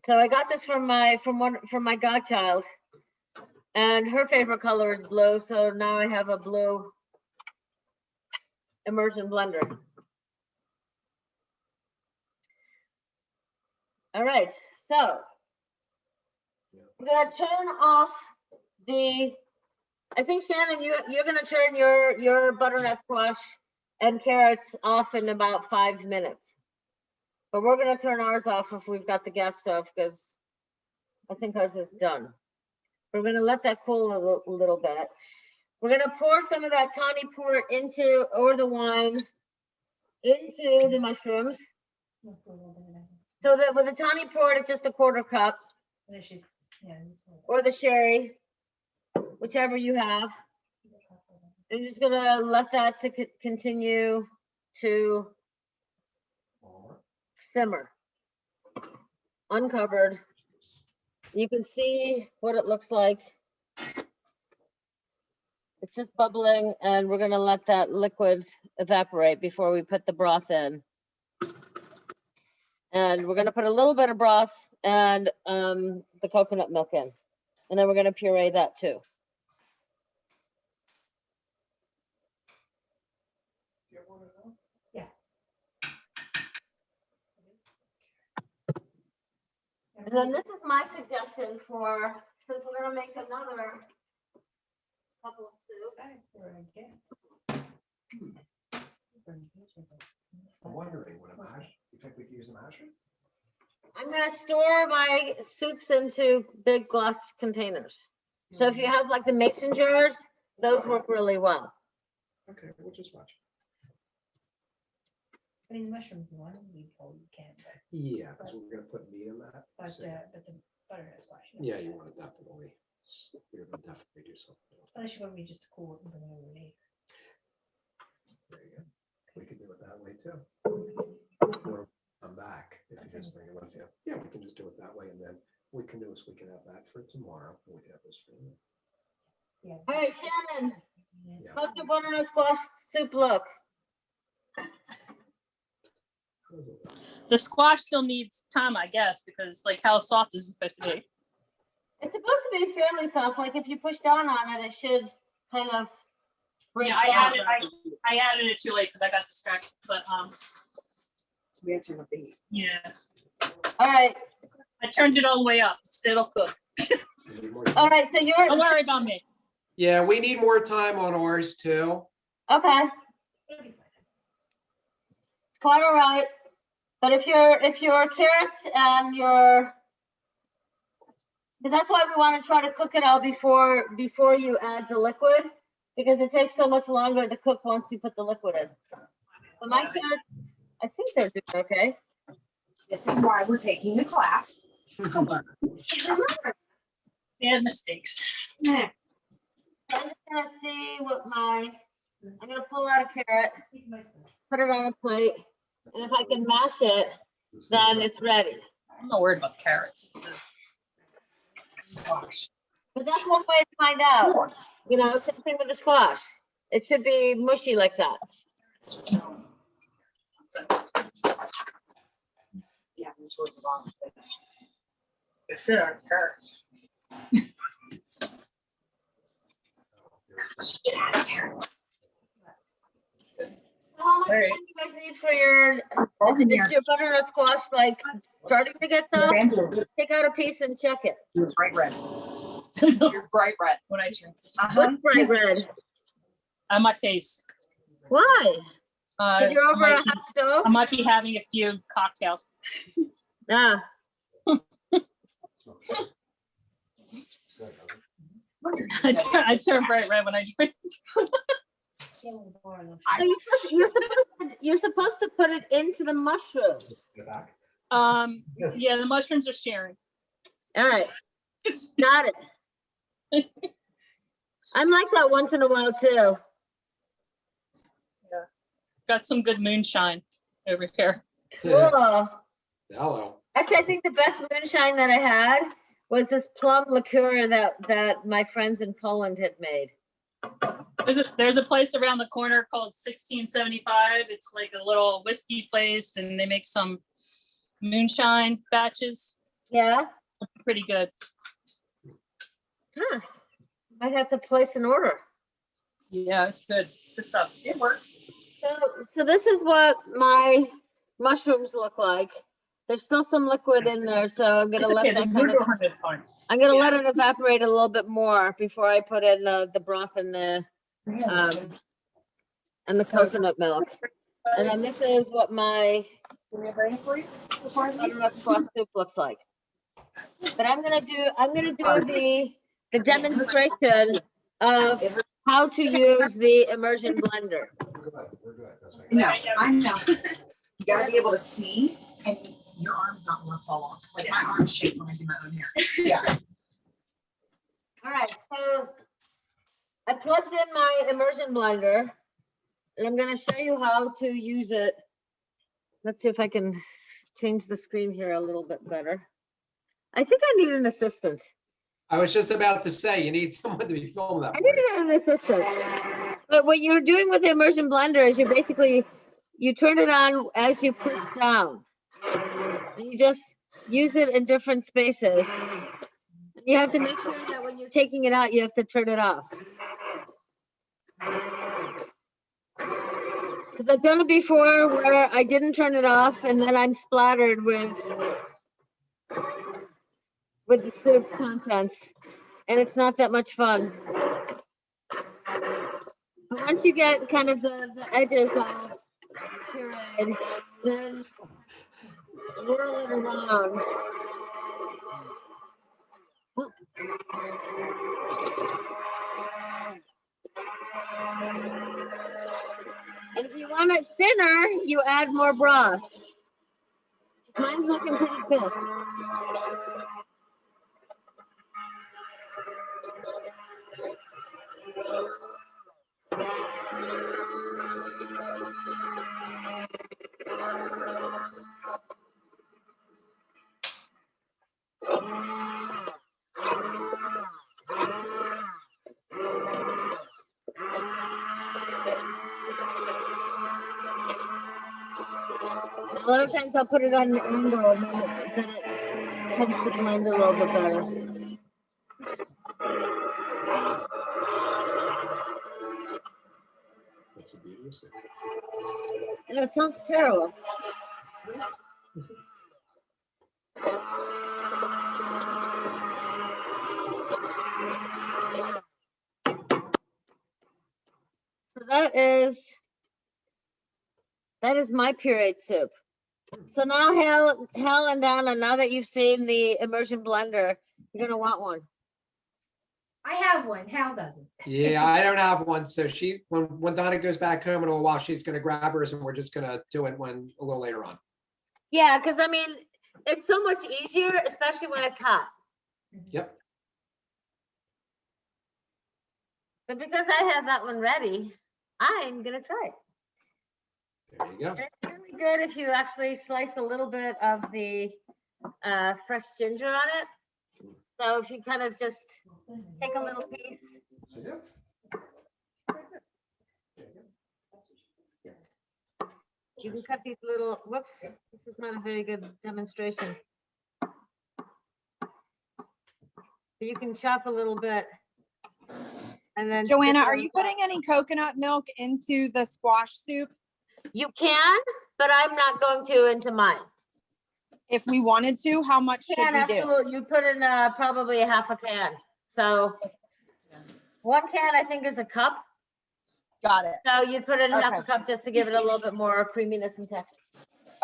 So I got this from my godchild, and her favorite color is blue. So now I have a blue immersion blender. All right, so we're gonna turn off I think Shannon, you're gonna turn your butternut squash and carrots off in about 5 minutes. But we're gonna turn ours off if we've got the gas stove, because I think ours is done. We're gonna let that cool a little bit. We're gonna pour some of that tawny port or the wine into the mushrooms. So that with the tawny port, it's just a 1/4 cup, or the sherry, whichever you have. I'm just gonna let that to continue to simmer, uncovered. You can see what it looks like. It's just bubbling, and we're gonna let that liquid evaporate before we put the broth in. And we're gonna put a little bit of broth and the coconut milk in, and then we're gonna puree that too. And then this is my suggestion for, since we're gonna make another couple of soup. I'm wondering, would a mash, you think we could use a masher? I'm gonna store my soups into big glass containers. So if you have like the mason jars, those work really well. Okay, we'll just watch. I mean, mushrooms, you want to leave whole, you can, Yeah, because we're gonna put meat in that. but so- the butternut squash. Yeah, you want to definitely, you're gonna definitely do something. Unless you want me just to cool it and bring it over to There you go. We could do it that way too. Or come back if you just bring it with you. Yeah, we can just do it that way, and then we can do is we can have that for tomorrow. and We can have this for you. Yeah. All right, Shannon, Yeah. how's your butternut squash soup look? The squash still needs time, I guess, because like how soft is it supposed to be? It's supposed to be fairly soft. Like if you push down on it, it should kind of break Yeah, down. I added it too late because I got distracted, but So we had to be. yeah, All right, I turned it all the way up. It'll cook. You need more all time? right, so you're, Don't worry about me. Yeah, we need more time on ours too. okay, quite all right. But if your carrots and your, because that's why we want to try to cook it all before you add the liquid, because it takes so much longer to cook once you put the liquid in. But my carrots, I think they're doing okay. This is why we're taking the class. They had mistakes. So I'm just gonna see what I'm gonna pull out a carrot, put it on a plate, and if I can mash it, then it's ready. I'm not worried about the carrots. But that's one way to find out. You know, same thing with the squash. It should be mushy like that. Yeah. which was the wrong thing. How much time do you guys need for your, is your butternut squash like starting to get soft? Take out a piece and check it. You're bright red. You're bright red. When I drink What's bright red? on my face. Why? Because you're over a hot I stove? might be having a few cocktails. Ah, I turn bright red when I drink. So you're supposed to put it into the mushrooms. In the back. Yeah, the mushrooms are sharing. All right, got it. I'm like that once in a while too. Got some good moonshine over here. Cool. Hello. Actually, I think the best moonshine that I had was this plum liqueur that my friends in Poland had made. There's a place around the corner called 1675. It's like a little whiskey place, and they make some moonshine batches. Yeah. Pretty good. Huh. Might have to place an order. Yeah, it's good. It's good stuff. It works. So this is what my mushrooms look like. There's still some liquid in there, so I'm gonna let that kind of. It's fine. I'm gonna let it evaporate a little bit more before I put in the broth and the coconut milk. And then this is what my butternut squash soup looks like. But I'm gonna do the demonstration of how to use the immersion blender. We're good. That's right. No, I'm not. You gotta be able to see, and your arm's not gonna fall off. Like my arm's shake when I do my own hair. Yeah. All right, so I plugged in my immersion blender, and I'm gonna show you how to use it. Let's see if I can change the screen here a little bit better. I think I need an assistant. I was just about to say, you need someone to be filming that. I for need you. an assistant. But what you're doing with the immersion blender is you turn it on as you push down. And you just use it in different spaces. You have to make sure that when you're taking it out, you have to turn it off. Because I've done it before where I didn't turn it off and then I'm splattered with the soup contents. And it's not that much fun. But once you get kind of the edges all pureed, then whirl it around. And if you want it thinner, you add more broth. Mine's looking pretty thick. A lot of times I'll put it on an angle and then it tends to blend a little bit better. That's the beauty of it. And it sounds terrible. So that is my pureed soup. So now Hal and Donna, now that you've seen the immersion blender, you're gonna want one. I have one. Hal doesn't. Yeah, I don't have one. So when Donna goes back home in a while, she's gonna grab hers and we're just gonna do it a little later on. Yeah, because I mean, it's so much easier, especially when it's hot. Yep. But because I have that one ready, I'm gonna try it. There you go. And it's really good if you actually slice a little bit of the fresh ginger on it. So if you kind of just take a little piece. So, yeah. You can cut these little, whoops, this is not a very good demonstration. But you can chop a little bit. And then. Joanna, stick it are on you top. putting any coconut milk into the squash soup? You can, but I'm not going to into mine. If we wanted to, how much You should can, we do? absolutely. You put in probably a half a can. So 1 can, I think, is a cup. Got it. So you'd put in half a Okay. cup just to give it a little bit more creaminess and texture.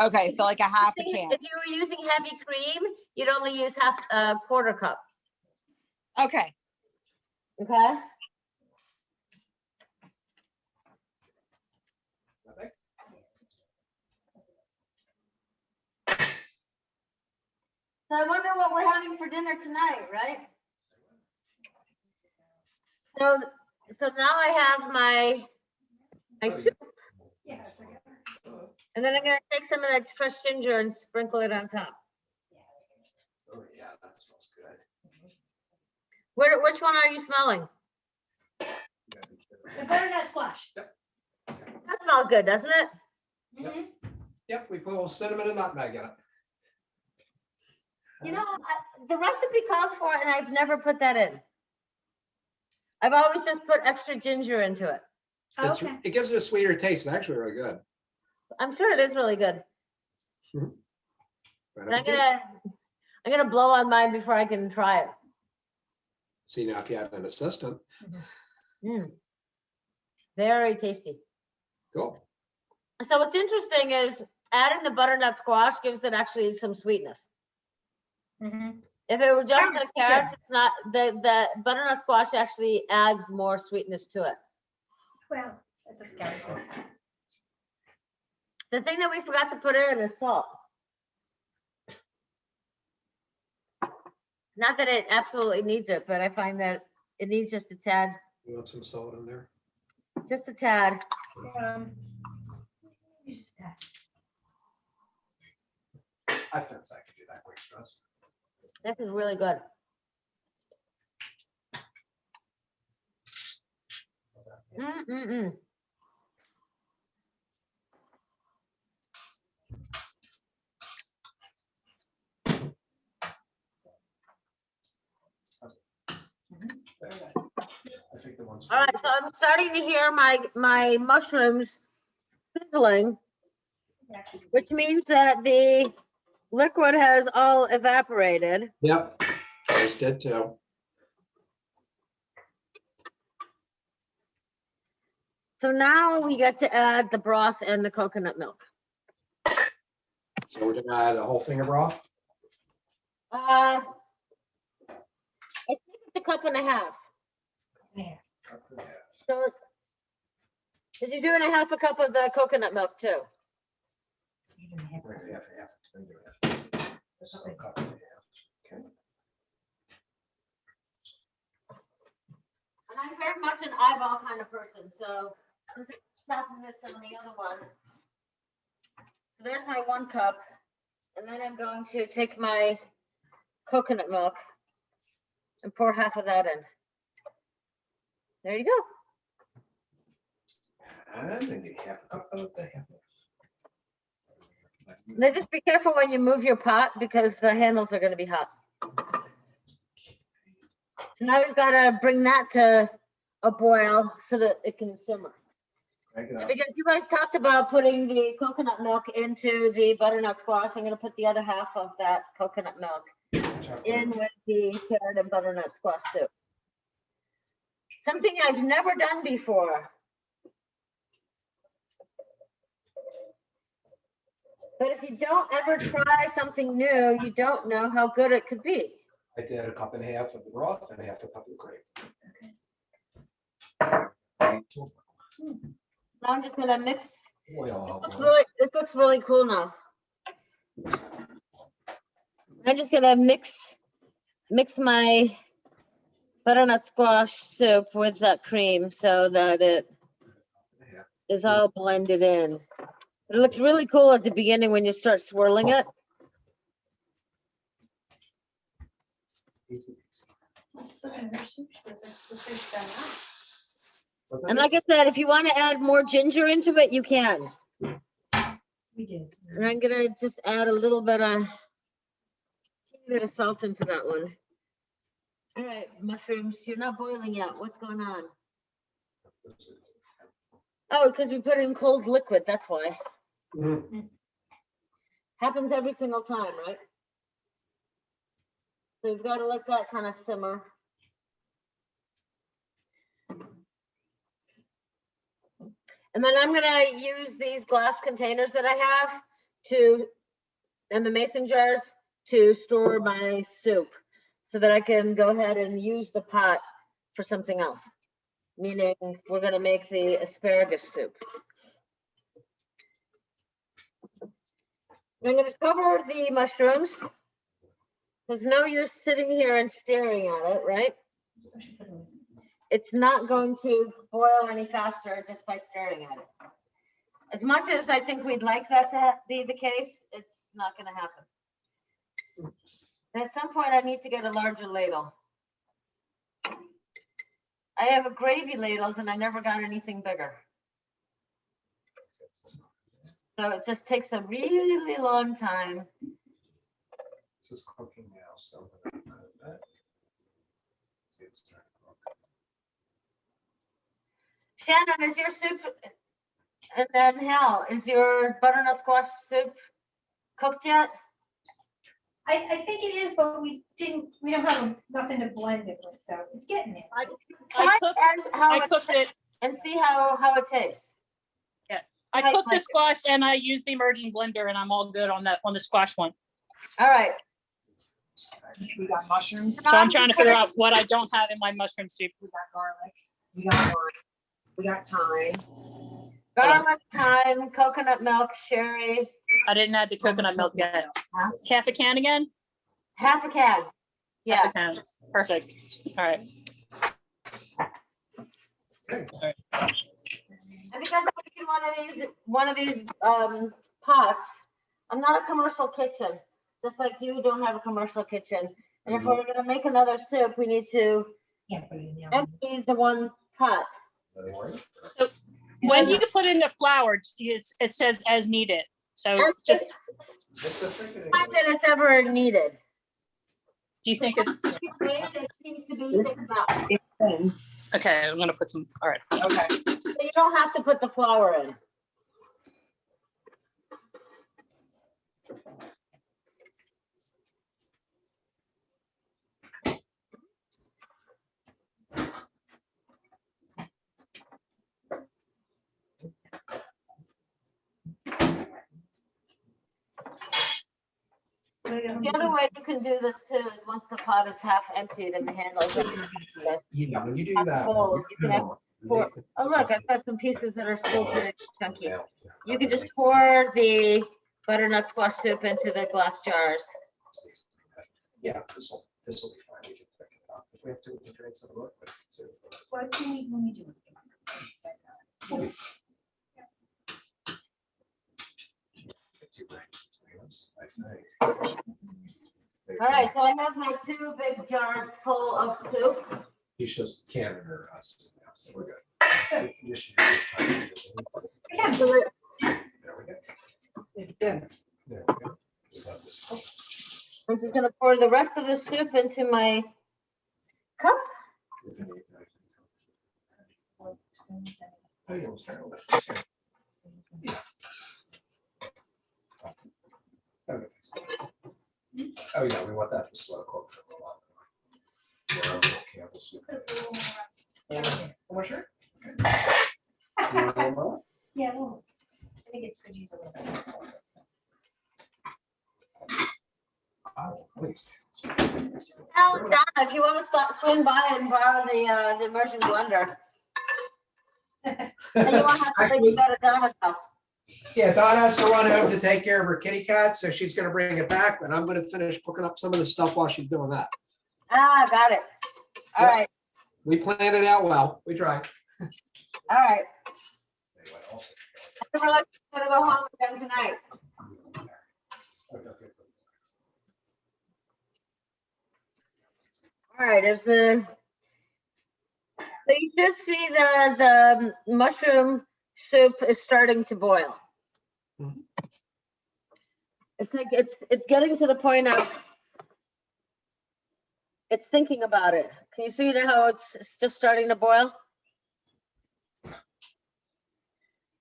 Okay, so like a half a can. If you were using heavy cream, you'd only use half a quarter cup. Okay. Okay. So I wonder what we're having for dinner tonight, right? So now I have my soup, and then I'm gonna take some of that fresh ginger and sprinkle it on top. Oh, yeah, that smells good. Which one are you smelling? You gotta be careful. The butternut squash. That smells good, doesn't it? Mhm. Yep, we put a little cinnamon and nutmeg in it. You know, the recipe calls for it, and I've never put that in. I've always just put extra ginger into it. It's, Okay. it gives it a sweeter taste. It's actually really good. I'm sure it is really good. Bon But appetit. I'm gonna blow on mine before I can try it. See, now if you had an assistant, Mm. Very tasty. cool. So what's interesting is adding the butternut squash gives it actually some sweetness. Mhm. If it were just Oh, the it's carrots, it's not, the butternut squash actually adds more sweetness to it. Well, that's a skeleton. The thing that we forgot to put in is salt. Not that it absolutely needs it, but I find that it needs just a tad, You want some salt in there? just a tad. Just that. I fence I could do that quick stress. This is really good. How's that? Mm-mm-mm. Very good. I think the ones. All right, so I'm starting to hear my mushrooms sizzling, which means that the liquid has all evaporated. Yep, ours did too. So now we get to add the broth and the coconut milk. So we're gonna add a whole thing of broth. I think it's a cup and a half. Yeah. So, because you're doing a half a cup of the coconut milk too. You don't have We're to. gonna have half, we're gonna do half. So a cup and a half. Okay. And I'm very much an eyeball kind of person, so since it doesn't miss on the other one. So there's my 1 cup, and then I'm going to take my coconut milk and pour half of that in. There you go. And then you half a cup of the half. Now just be careful when you move your pot because the handles are going to be hot. So now we've got to bring that to a boil so that it can simmer. Crank it up. Because you guys talked about putting the coconut milk into the butternut squash, I'm going to put the other half of that coconut milk in with the carrot and butternut squash soup. Something I've never done before. But if you don't ever try something new, you don't know how good it could be. I did a cup and a half of the broth and a half a cup of the cream. Now I'm just going to mix. Oil. This looks really cool now. I'm just going to mix my butternut squash soup with that cream so that it is all blended in. It looks really cool at the beginning when you start swirling it. And like I said, if you want to add more ginger into it, you can. We did. And I'm gonna just add a little bit of salt into that one. All right, mushrooms, you're not boiling yet. What's going on? Oh, because we put in cold liquid, that's why. Mhm. Happens every single time, right? So you've got to let that kind of simmer. And then I'm gonna use these glass containers that I have and the mason jars to store my soup so that I can go ahead and use the pot for something else. Meaning we're gonna make the asparagus soup. I'm gonna cover the mushrooms There's no use sitting here and staring at it, right? It's not going to boil any faster just by staring at it. As much as I think we'd like that to be the case, it's not gonna happen. And at some point, I need to get a larger ladle. I have a gravy ladles and I never got anything bigger. So it just takes a really long time. This is cooking now, so. See, it's trying to cook. Shannon, is your soup, and then Hal, is your butternut squash soup cooked yet? I think it is, but we don't have nothing to blend it with, so it's getting there. Try cooked- how I it cooked it. and see how it tastes. I Right, cooked the like- squash and I used the emerging blender and I'm all good on that, on the squash one. All right. We got mushrooms, So I'm trying to figure out what I don't have in my mushroom soup. we got garlic, we got lime, we got thyme. Garlic, thyme, coconut milk, sherry, I didn't add the coconut milk yet. Half a can again? half a can. Half Yeah. a can. Perfect. All right. And because I'm making one of these pots, I'm not a commercial kitchen, just like you don't have a commercial kitchen. And if we're gonna make another soup, we need to Yeah, put it in the oven. empty the one pot. So when you put in the flour, it says as needed. So just, Not that it's ever needed. do you think it's, It seems to be thick enough. okay, I'm gonna put some, all right. Okay. So you don't have to put the flour in. The other way you can do this too is once the pot is half emptied and the handle's empty. Yeah, when you do That's that. cold. one, You can have pour- they- Oh, look, I've got some pieces that are still good, chunky. You can just pour the butternut squash soup into the glass jars. Yeah, this will be fine. We can pick it up. If we have to, we can drain some liquid too. What do we, when we do it? Two grains, I think. All right, so I have my 2 big jars full of soup. He's just Canada or us now, so we're good. You should use this time. So we're- There we go. There we go. Just have this. I'm just gonna pour the rest of the soup into my cup. Oh, yeah, we'll start with that. Yeah. Oh, yeah, we want that to slow cook for a while. Yeah, Campbell soup. More sure? Okay. You want a little more? Yeah, well, I think it's good to use a little bit. Oh, please. Oh, Donna, if you want to swing by and borrow the immersion blender, and you won't have to think about it Donna's house. Yeah, Donna has to run home to take care of her kitty cat, so she's gonna bring it back, but I'm gonna finish cooking up some of the stuff while she's doing that. Ah, got it. All Yep. right, We planned it out well. We tried. all right. Anyway, also- We're gonna go home again tonight. All right, so you should see the mushroom soup is starting to boil. Mhm. It's like it's getting to the point of it's thinking about it. Can you see how it's just starting to boil?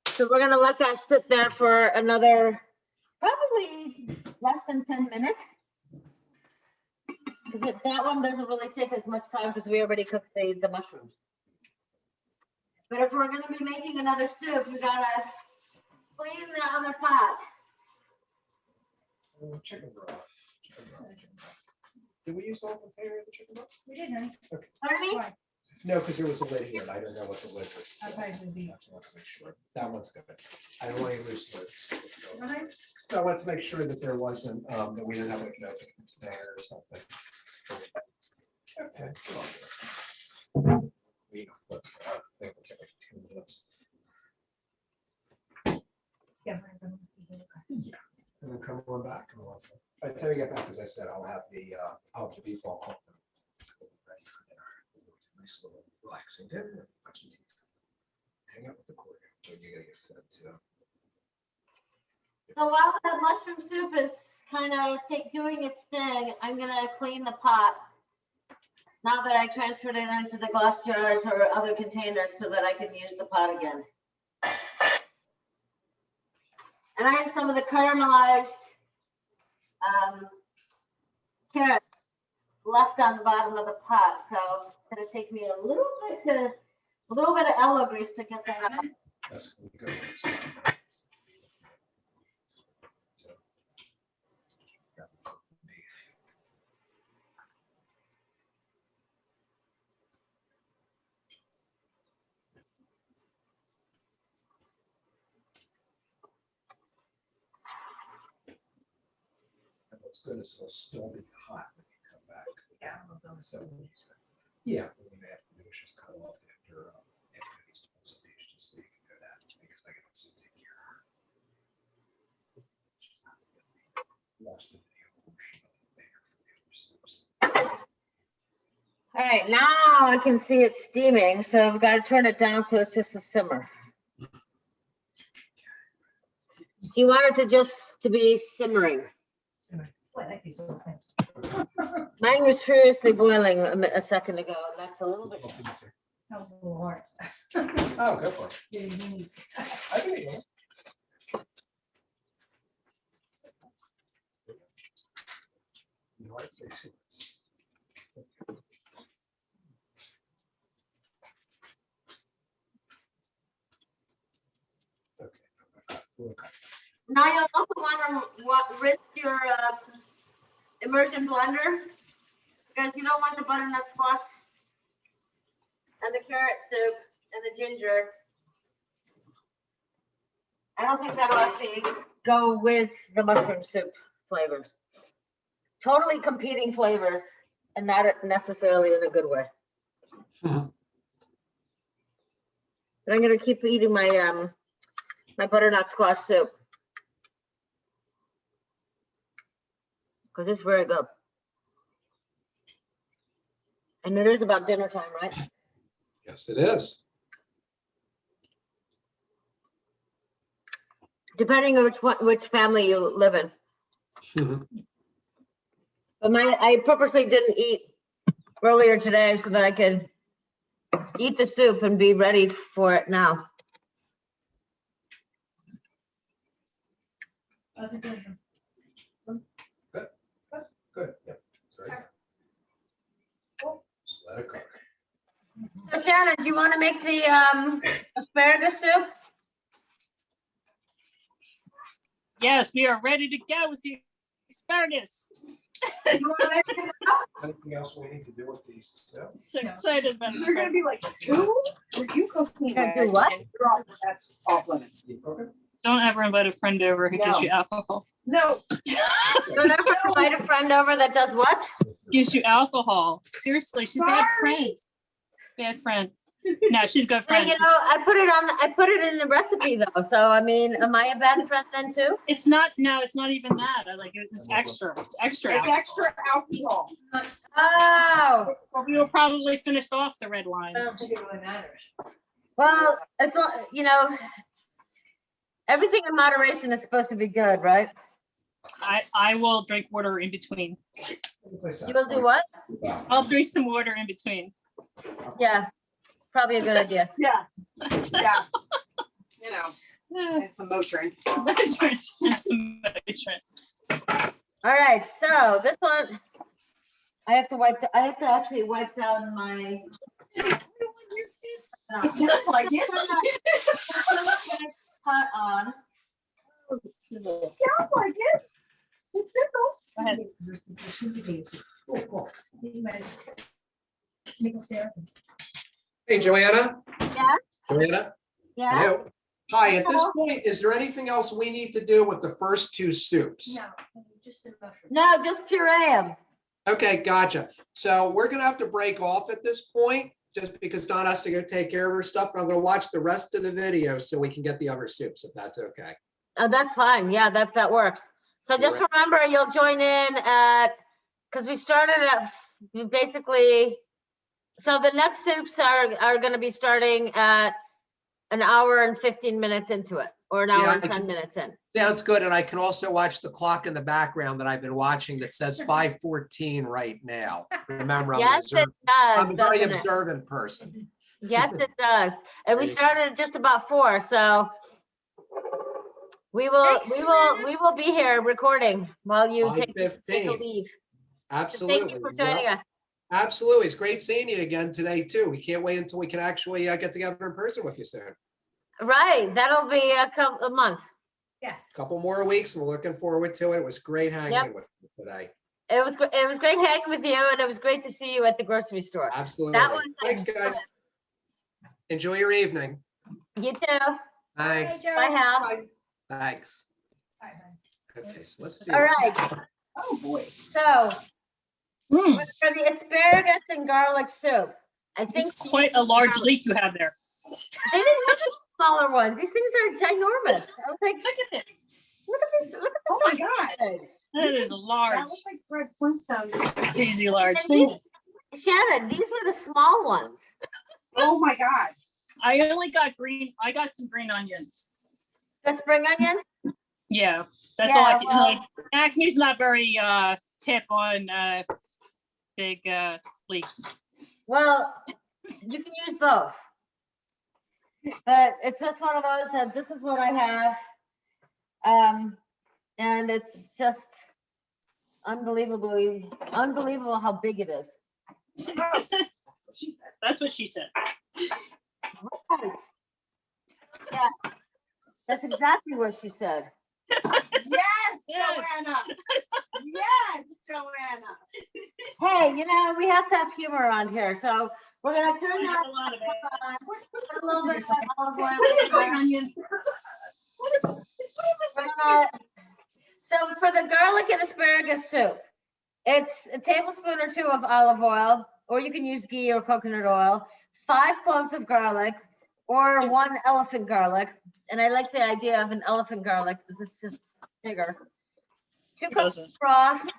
So we're gonna let that sit there for another probably less than 10 minutes. Because that one doesn't really take as much time because we already cooked the mushrooms. But if we're gonna be making another soup, we gotta clean the other pot. Chicken broth. Did we use all the container of the chicken broth? We did, honey. Pardon me? Why? No, because there was a lid here, and I don't know what the lid was. That probably would be- That's what I want to make sure. That one's good. I don't want any loose lids. Right. So I wanted to make sure that there wasn't, that we didn't have like an open container or something. Okay. Let's, I think we'll take like 2 minutes. Yeah. And then come on back. By the time we get back, as I said, I'll have the beef all cooked. Ready for dinner. Nice little relaxing dinner. Watch some TV. Hang out with the cord. So you gotta get fed too. So while the mushroom soup is kind of doing its thing, I'm gonna clean the pot. Now that I transferred it into the glass jars or other containers so that I can use the pot again. And I have some of the caramelized carrots left on the bottom of the pot, so it's gonna take me a little bit of aloe grease to get that out. That's good. So, grab the cooked beef. And what's good is it'll still be hot when you come back. Yeah. So, yeah, what we may have to do is just cut off after these tools, just so you can do that, because I can also take care of her. Just have to get lost in the portion of the layer for the other steps. All right, now I can see it steaming, so I've got to turn it down so it's just a simmer. So you want it to be simmering. Boy, I like these little things. Mine was furiously boiling a second ago, and that's a little bit. That was a little hard. Oh, go for it. Very unique. I can eat it. You know, I'd say sweets. Okay. Now you also want to rinse your immersion blender, because you don't want the butternut squash and the carrot soup and the ginger. I don't think that'll actually go with the mushroom soup flavors. Totally competing flavors, and not necessarily in a good way. Mhm. But I'm gonna keep eating my my butternut squash soup, because it's very good. And it is about dinner time, right? Yes, it is. Depending on which family you live in. Mhm. But I purposely didn't eat earlier today so that I could eat the soup and be ready for it now. Good, yep. That's very good. Just let it cook. So Shannon, do you want to make the asparagus soup? Yes, we are ready to go with the asparagus. You want to make it? Anything else we need to do with these? No? So excited about They're gonna it. be like, two? Were you cooking Gonna do eggs? what? And you're off- That's off limits. Okay. Don't ever invite a friend over who gives No. you alcohol. No, Don't ever invite a friend over that does what? Gives you alcohol. Seriously, she's a bad friend. sorry. Bad friend. No, she's a good Hey, friend. you know, I put it in the recipe though. So I mean, am I a bad friend then too? It's not, no, it's not even that. I like it. It's extra. It's extra. It's alcohol. extra alcohol. Oh, Well, we will probably finish off the red line. I don't think it really matters. well, as long, you know, everything in moderation is supposed to be good, right? I will drink water in between. As I said, You will do what? I'll drink some water in between. Yeah, probably a good idea. Yeah. Yeah. You know, Eh, and some Motrin. Motrin, just some Motrin. All right, so this one, I have to actually wipe down my. It sounds like it. Pot on. Sounds like it. Go ahead. Cool, cool. You might make a syrup. Hey, Joanna? Yeah? Joanna? Yeah? Hello? Hi, at this Hello? point, is there anything else we need to do with the first two soups? No, just the mushroom. No, just puree them. Okay, gotcha. So we're gonna have to break off at this point, just because Dawn has to go take care of her stuff, but I'm gonna watch the rest of the video so we can get the other soups, if that's okay. Oh, that's fine. Yeah, that works. So just Right. remember, you'll join in at, because we started at basically, so the next soups are going to be starting at an hour and 15 minutes into it, or an hour Yeah, and I 10 can- minutes in. Sounds good, and I can also watch the clock in the background that I've been watching that says 5:14 right now. Remember, Yes, it I'm does, a very doesn't it? observant person. Yes, it does. And we There you go. started at just about 4, so we will be here recording while you take a 5:15. leave. Absolutely. Thank you for joining Well, us. absolutely. It's great seeing you again today, too. We can't wait until we can actually get together in person with you soon. Right, that'll be a month. Yes. Couple more weeks, and we're looking forward to it. It was great hanging Yep. with you today. It was great hanging with you, and it was great to see you at the grocery store. Absolutely. That was Thanks, guys. Enjoy your evening. You too. Thanks. Joe. Bye, Hal. Bye. Thanks. Bye, bye. Okay, so let's do All this. right, Oh, boy. so Hmm, for the asparagus and garlic soup, I think it's quite a large leek you have there. they didn't have the smaller ones. These things are ginormous. I was like, Look at it. look at this, look at Oh, this. my God. Size. That is That large, looks like Fred Flintstone. crazy large. And these, Shannon, these were the small ones. Oh, my God. I only got green, I got some green onions. The spring onions. Yeah, that's all I Yeah, can, well- like, Acme's not very, hip on, big, leeks. Well, you can use both. But it's just one of those that this is what I have. And it's just unbelievable how big it is. She said. That's what she said. Right. Yeah, that's exactly what she said. Yes, Yes. Joanna. Yes, Joanna. Hey, we have to have humor around here, so we're gonna turn I that have a lot of it. on. Put a little bit of olive oil What is in it, green there. onion? We're gonna- So for the garlic and asparagus soup, it's a tablespoon or 2 of olive oil, or you can use ghee or coconut oil, 5 cloves of garlic, or 1 elephant garlic. And I like the idea of an elephant garlic because it's just bigger. 2 cups of broth,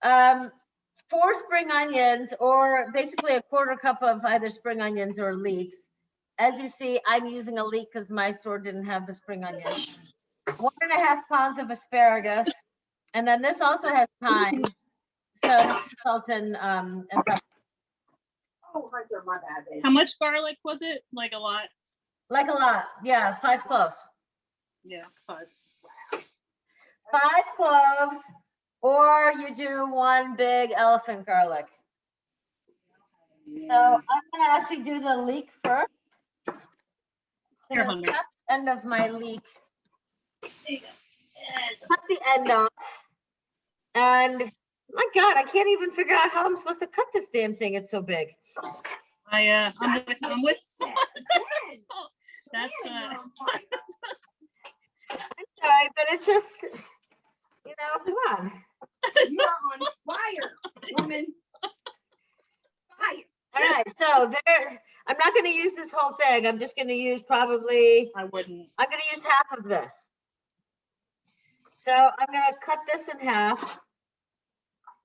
4 spring onions, or basically a 1/4 cup of either spring onions or leeks. As you see, I'm using a leek because my store didn't have the spring onions. 1.5 pounds of asparagus, and then this also has thyme, so salt and pepper. Oh, Hunter, my bad, baby. How much garlic was it? Like a lot? Like a lot, yeah, 5 cloves. Yeah, 5. 5 cloves, or you do 1 big elephant garlic. So I'm gonna actually do the leek first. Here, I'm gonna Hunter. cut the end of my leek, There you go. Yes. cut the end off. And my God, I can't even figure out how I'm supposed to cut this damn thing. It's so big. I'm with. That's, I'm sorry, but it's just, come on. You are on fire, woman. Fire. All right, so there, I'm not gonna use this whole thing. I'm just gonna use probably, I wouldn't. I'm gonna use half of this. So I'm gonna cut this in half.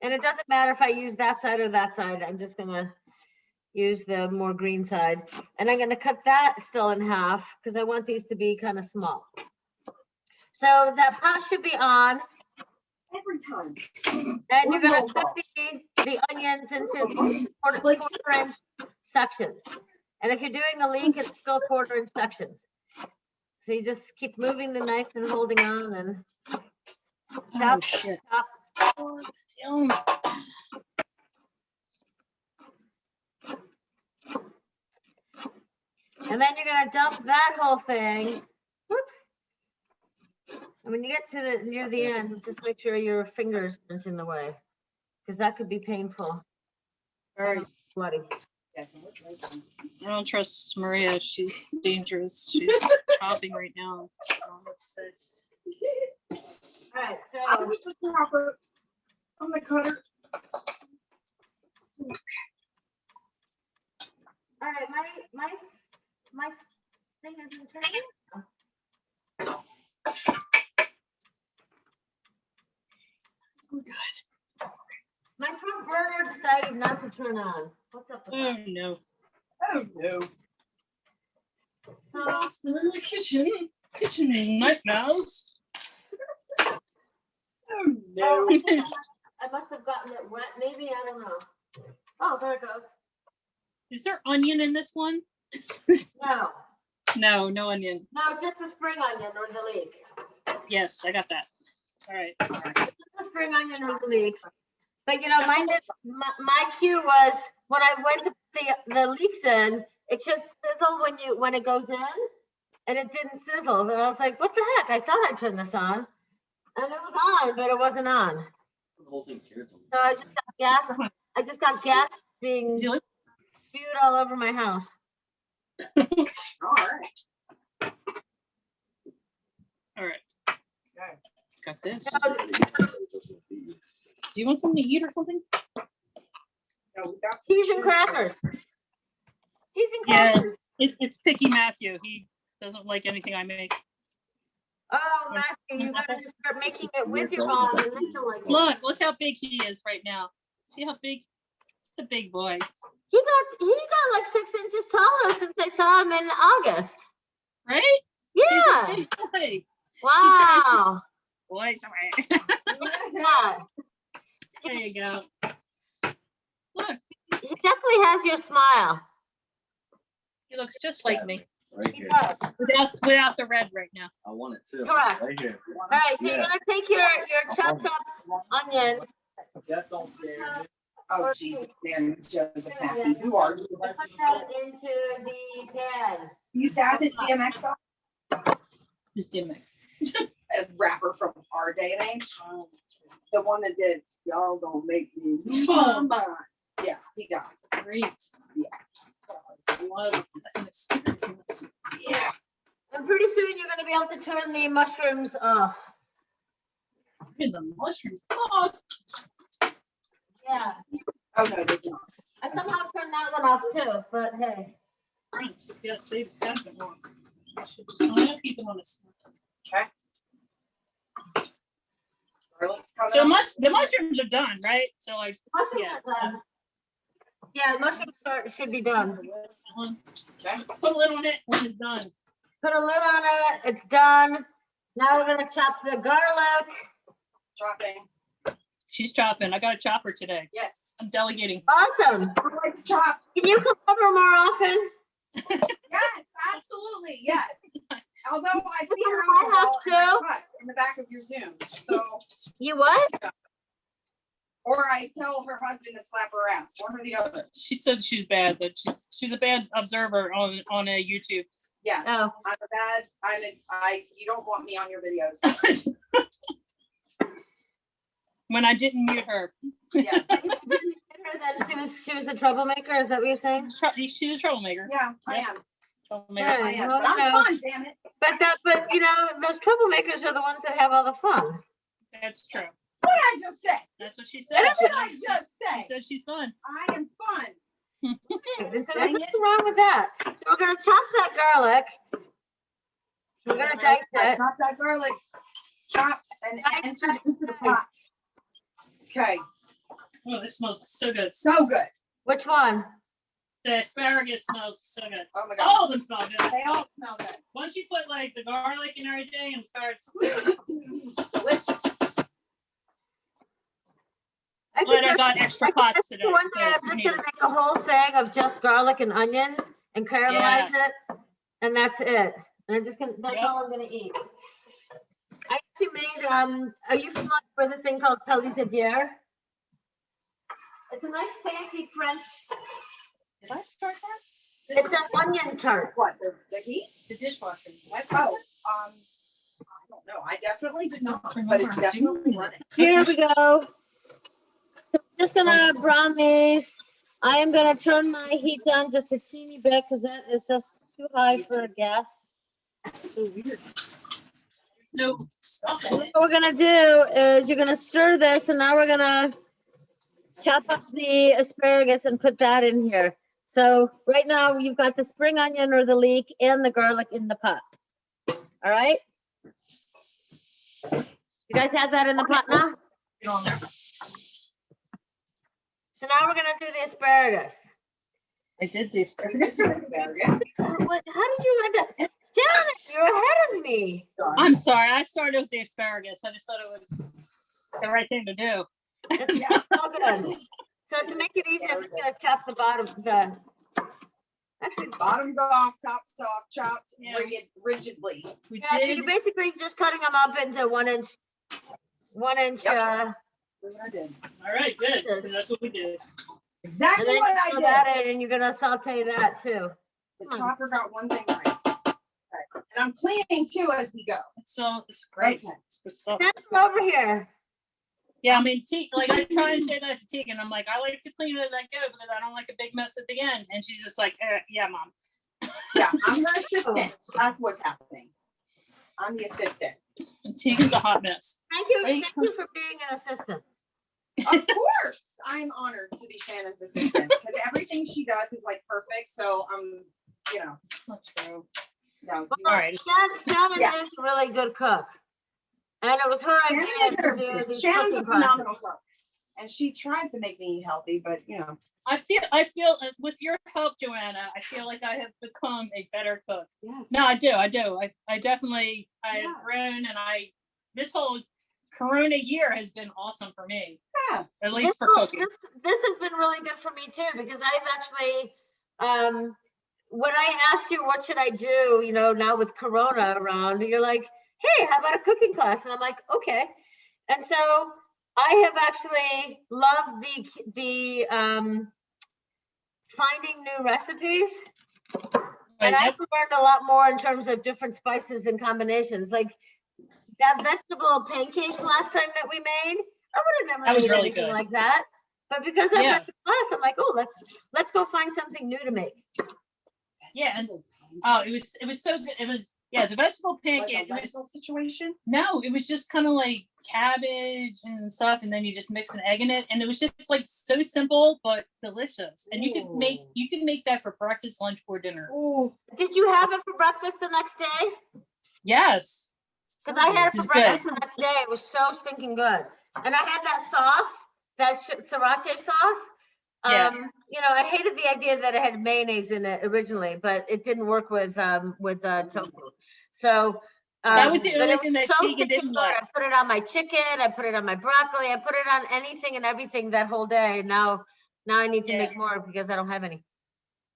And it doesn't matter if I use that side or that side. I'm just gonna use the more green side. And I'm gonna cut that still in half because I want these to be kind of small. So that pot should be on. Every time. And you're gonna cut the onions into quarter-inch sections. And if you're doing a leek, it's still 1/4-inch sections. So you just keep moving the knife and holding on and chop, Oh, shit. chop. And then you're gonna dump that whole thing. Whoops. And when you get to near the end, just make sure your fingers aren't in the way, because that could be painful. Very bloody. Yes, and we're drinking. I don't trust Maria. She's dangerous. She's chopping right now. Let's see. All right, I'm so just a chopper. I'm the cutter. all right, my thing isn't turning. My front burner decided not to turn on. What's up with Oh that? no. Oh no. So, Still in the kitchen. Kitchen nightmares. Oh oh, no. I must have gotten it wet, maybe, I don't know. Oh, there it goes. Is there onion in this one? No, No, no onion. no, it's just the spring onion or the leek. Yes, I got that. All right. Just the spring onion or the leek. But you know, my cue was when I went to put the leeks in, it should sizzle when it goes in, and it didn't sizzle. And I was like, what the heck? I thought I turned this on, and it was on, but it wasn't on. So I just got gas. I just got gas being Do you like- spewed all over my house. All right. All right. Okay. Got this. So, Do you want something to eat or something? No, we got some cheese and shit. crackers. Cheese and Yeah. crackers. It's Picky Matthew. He doesn't like anything I make. Oh, Matthew, you gotta just start making it with your mom, and then you'll like it. Look how big he is right now. See how big? It's a big boy. He got like 6 inches taller since I saw him in August. Right? Yeah. He's a big boy. Wow. Boys, Yeah. there you go. Look, He definitely has your smile. he looks just like me. Right He here. does. Without the red right now. I want it too. Correct. Right here. All right, so you're Yeah. gonna take your chopped up onions. Oh, Jesus, man, Joseph, Happy. Who are you? Put that into the pan. You sat at DMX stuff? Just DMX. A rapper from our day and age. The one that did, y'all gonna make me lose my mind. Yeah, he died. Great. Yeah. Yeah. And pretty soon you're gonna be able to turn the mushrooms off. And the mushrooms. Oh, Yeah, Oh, no, they don't. I somehow turned that one off too, but hey. friends. Yes, they have been wrong. I should just, I'm gonna keep them on this. Okay. Garlic's coming So out. the mushrooms are done, right? So like, Mushrooms yeah. are done. Yeah, mushrooms should be done. Okay. Put a lid on it when it's done. Put a lid on it, it's done. Now we're gonna chop the garlic. Chopping. She's chopping. I got a chopper today. Yes. I'm delegating. Awesome. I like to chop. Can you come over more often? Yes, absolutely. Yes. Although I Come figure to my house out too. in the back of your Zoom. So, You what? or I tell her husband to slap her ass. One or the other. She said she's bad, that she's a bad observer on a YouTube. Yes. Oh. I'm a bad. You don't want me on your videos. When I didn't mute her. Yeah. That she was a troublemaker, is that what you're saying? She's a troublemaker. Yeah, I Yep. am. Troublemaker. Right. I am. well, But I'm no. fun, damn it. But you know, those troublemakers are the ones that have all the fun. That's true. What did I just say? That's what she said. What What did I just She say? said she's fun. I am fun. There's Dang nothing it. wrong with that. So we're gonna chop that garlic. We're gonna dice I it. chopped that garlic. Chopped and Dice, entered dice, into the dice. pot. Okay, Oh, this smells so good. so good. Which one? The asparagus smells so good. Oh my God. All of them smell good. They all smell good. Once you put like the garlic and everything and starts, Delicious. I but I just- got extra pots today. One day I'm because just we gonna need make a whole thing of just garlic and onions and caramelize it, and that's it. And I'm just gonna, that's Yep. all I'm gonna eat. I actually made, are you familiar with a thing called Pelizadier? It's a nice fancy French, Did I start that? it's an onion tart. What, the heat? The dishwasher. What? Oh, I don't know. I definitely did not, but remember it's doing definitely that. running. Here we go. So I'm just gonna brown these. I am gonna turn my heat down just a teeny bit because that is just too high for gas. That's so weird. No stuff in What it. we're gonna do is you're gonna stir this, and now we're gonna chop up the asparagus and put that in here. So right now you've got the spring onion or the leek and the garlic in the pot. All right? You guys have that in the pot now? Get on there. So now we're gonna do the asparagus. I did the asparagus. How did you end up? Janet, you're ahead of me. I'm sorry, I started with the asparagus. I just thought it was the right thing to do. It's all good. So to make it easy, I'm just gonna chop the bottom, actually, Bottoms off, tops off, chopped Yeah. rigidly. We yeah, so did. you're basically just cutting them up into 1 inch, Yep. uh, That's what I did. All right, good. 'Cause that's what we did. and Exactly then what you I throw did. that in, and you're gonna saute that too. The chopper got one thing right. Okay. And I'm cleaning too as we go. It's great. Okay. It's good stuff. That's over here. Yeah, I mean, like I try and say that to Tegan. I'm like, I like to clean it as I go because I don't like a big mess at the end. And she's just like, yeah, mom. Yeah, I'm her assistant. That's what's happening. I'm the assistant. And Tegan's a hot mess. Thank you, Right. thank you for being an assistant. Of course, I'm honored to be Shannon's assistant because everything she does is like perfect. So you know, That's true. no. Well, All right. Shannon Yeah. is a really good cook. And it was her idea to do these Shannon's a cooking classes. phenomenal cook, and she tries to make me eat healthy, but you know, I feel with your help, Joanna, I feel like I have become a better cook. yes. No, I do. I definitely, I Yeah. have grown, and this whole Corona year has been awesome for me. Yeah. At least for cooking. This has been really good for me too, because I've actually, when I asked you what should I do, you know, now with Corona around, you're like, hey, how about a cooking class? And I'm like, okay. And so I have actually loved the finding new recipes. And I've learned a lot more in terms of different spices and combinations. Like that vegetable pancakes last time that we made, I would have That never was made really anything good. like that. But because I Yeah. had the class, I'm like, oh, let's go find something new to make. Yeah, and it was so good. It was the vegetable Like pancake. a It was, lentil situation. no, it was just kind of like cabbage and stuff, and then you just mix an egg in it, and it was just like so simple but delicious. And you could make that for breakfast, lunch, or dinner. Oh, Did you have it for breakfast the next day? Yes. Because I had it It's for breakfast the next day. It was so stinking good. And I had that sauce, that sriracha sauce. Yeah. You know, I hated the idea that it had mayonnaise in it originally, but it didn't work with tofu. So That was the but only it thing was that so Tegan stinking didn't good. like. I put it on my chicken, I put it on my broccoli, I put it on anything and everything that whole day. Now I need to Yeah. make more because I don't have any.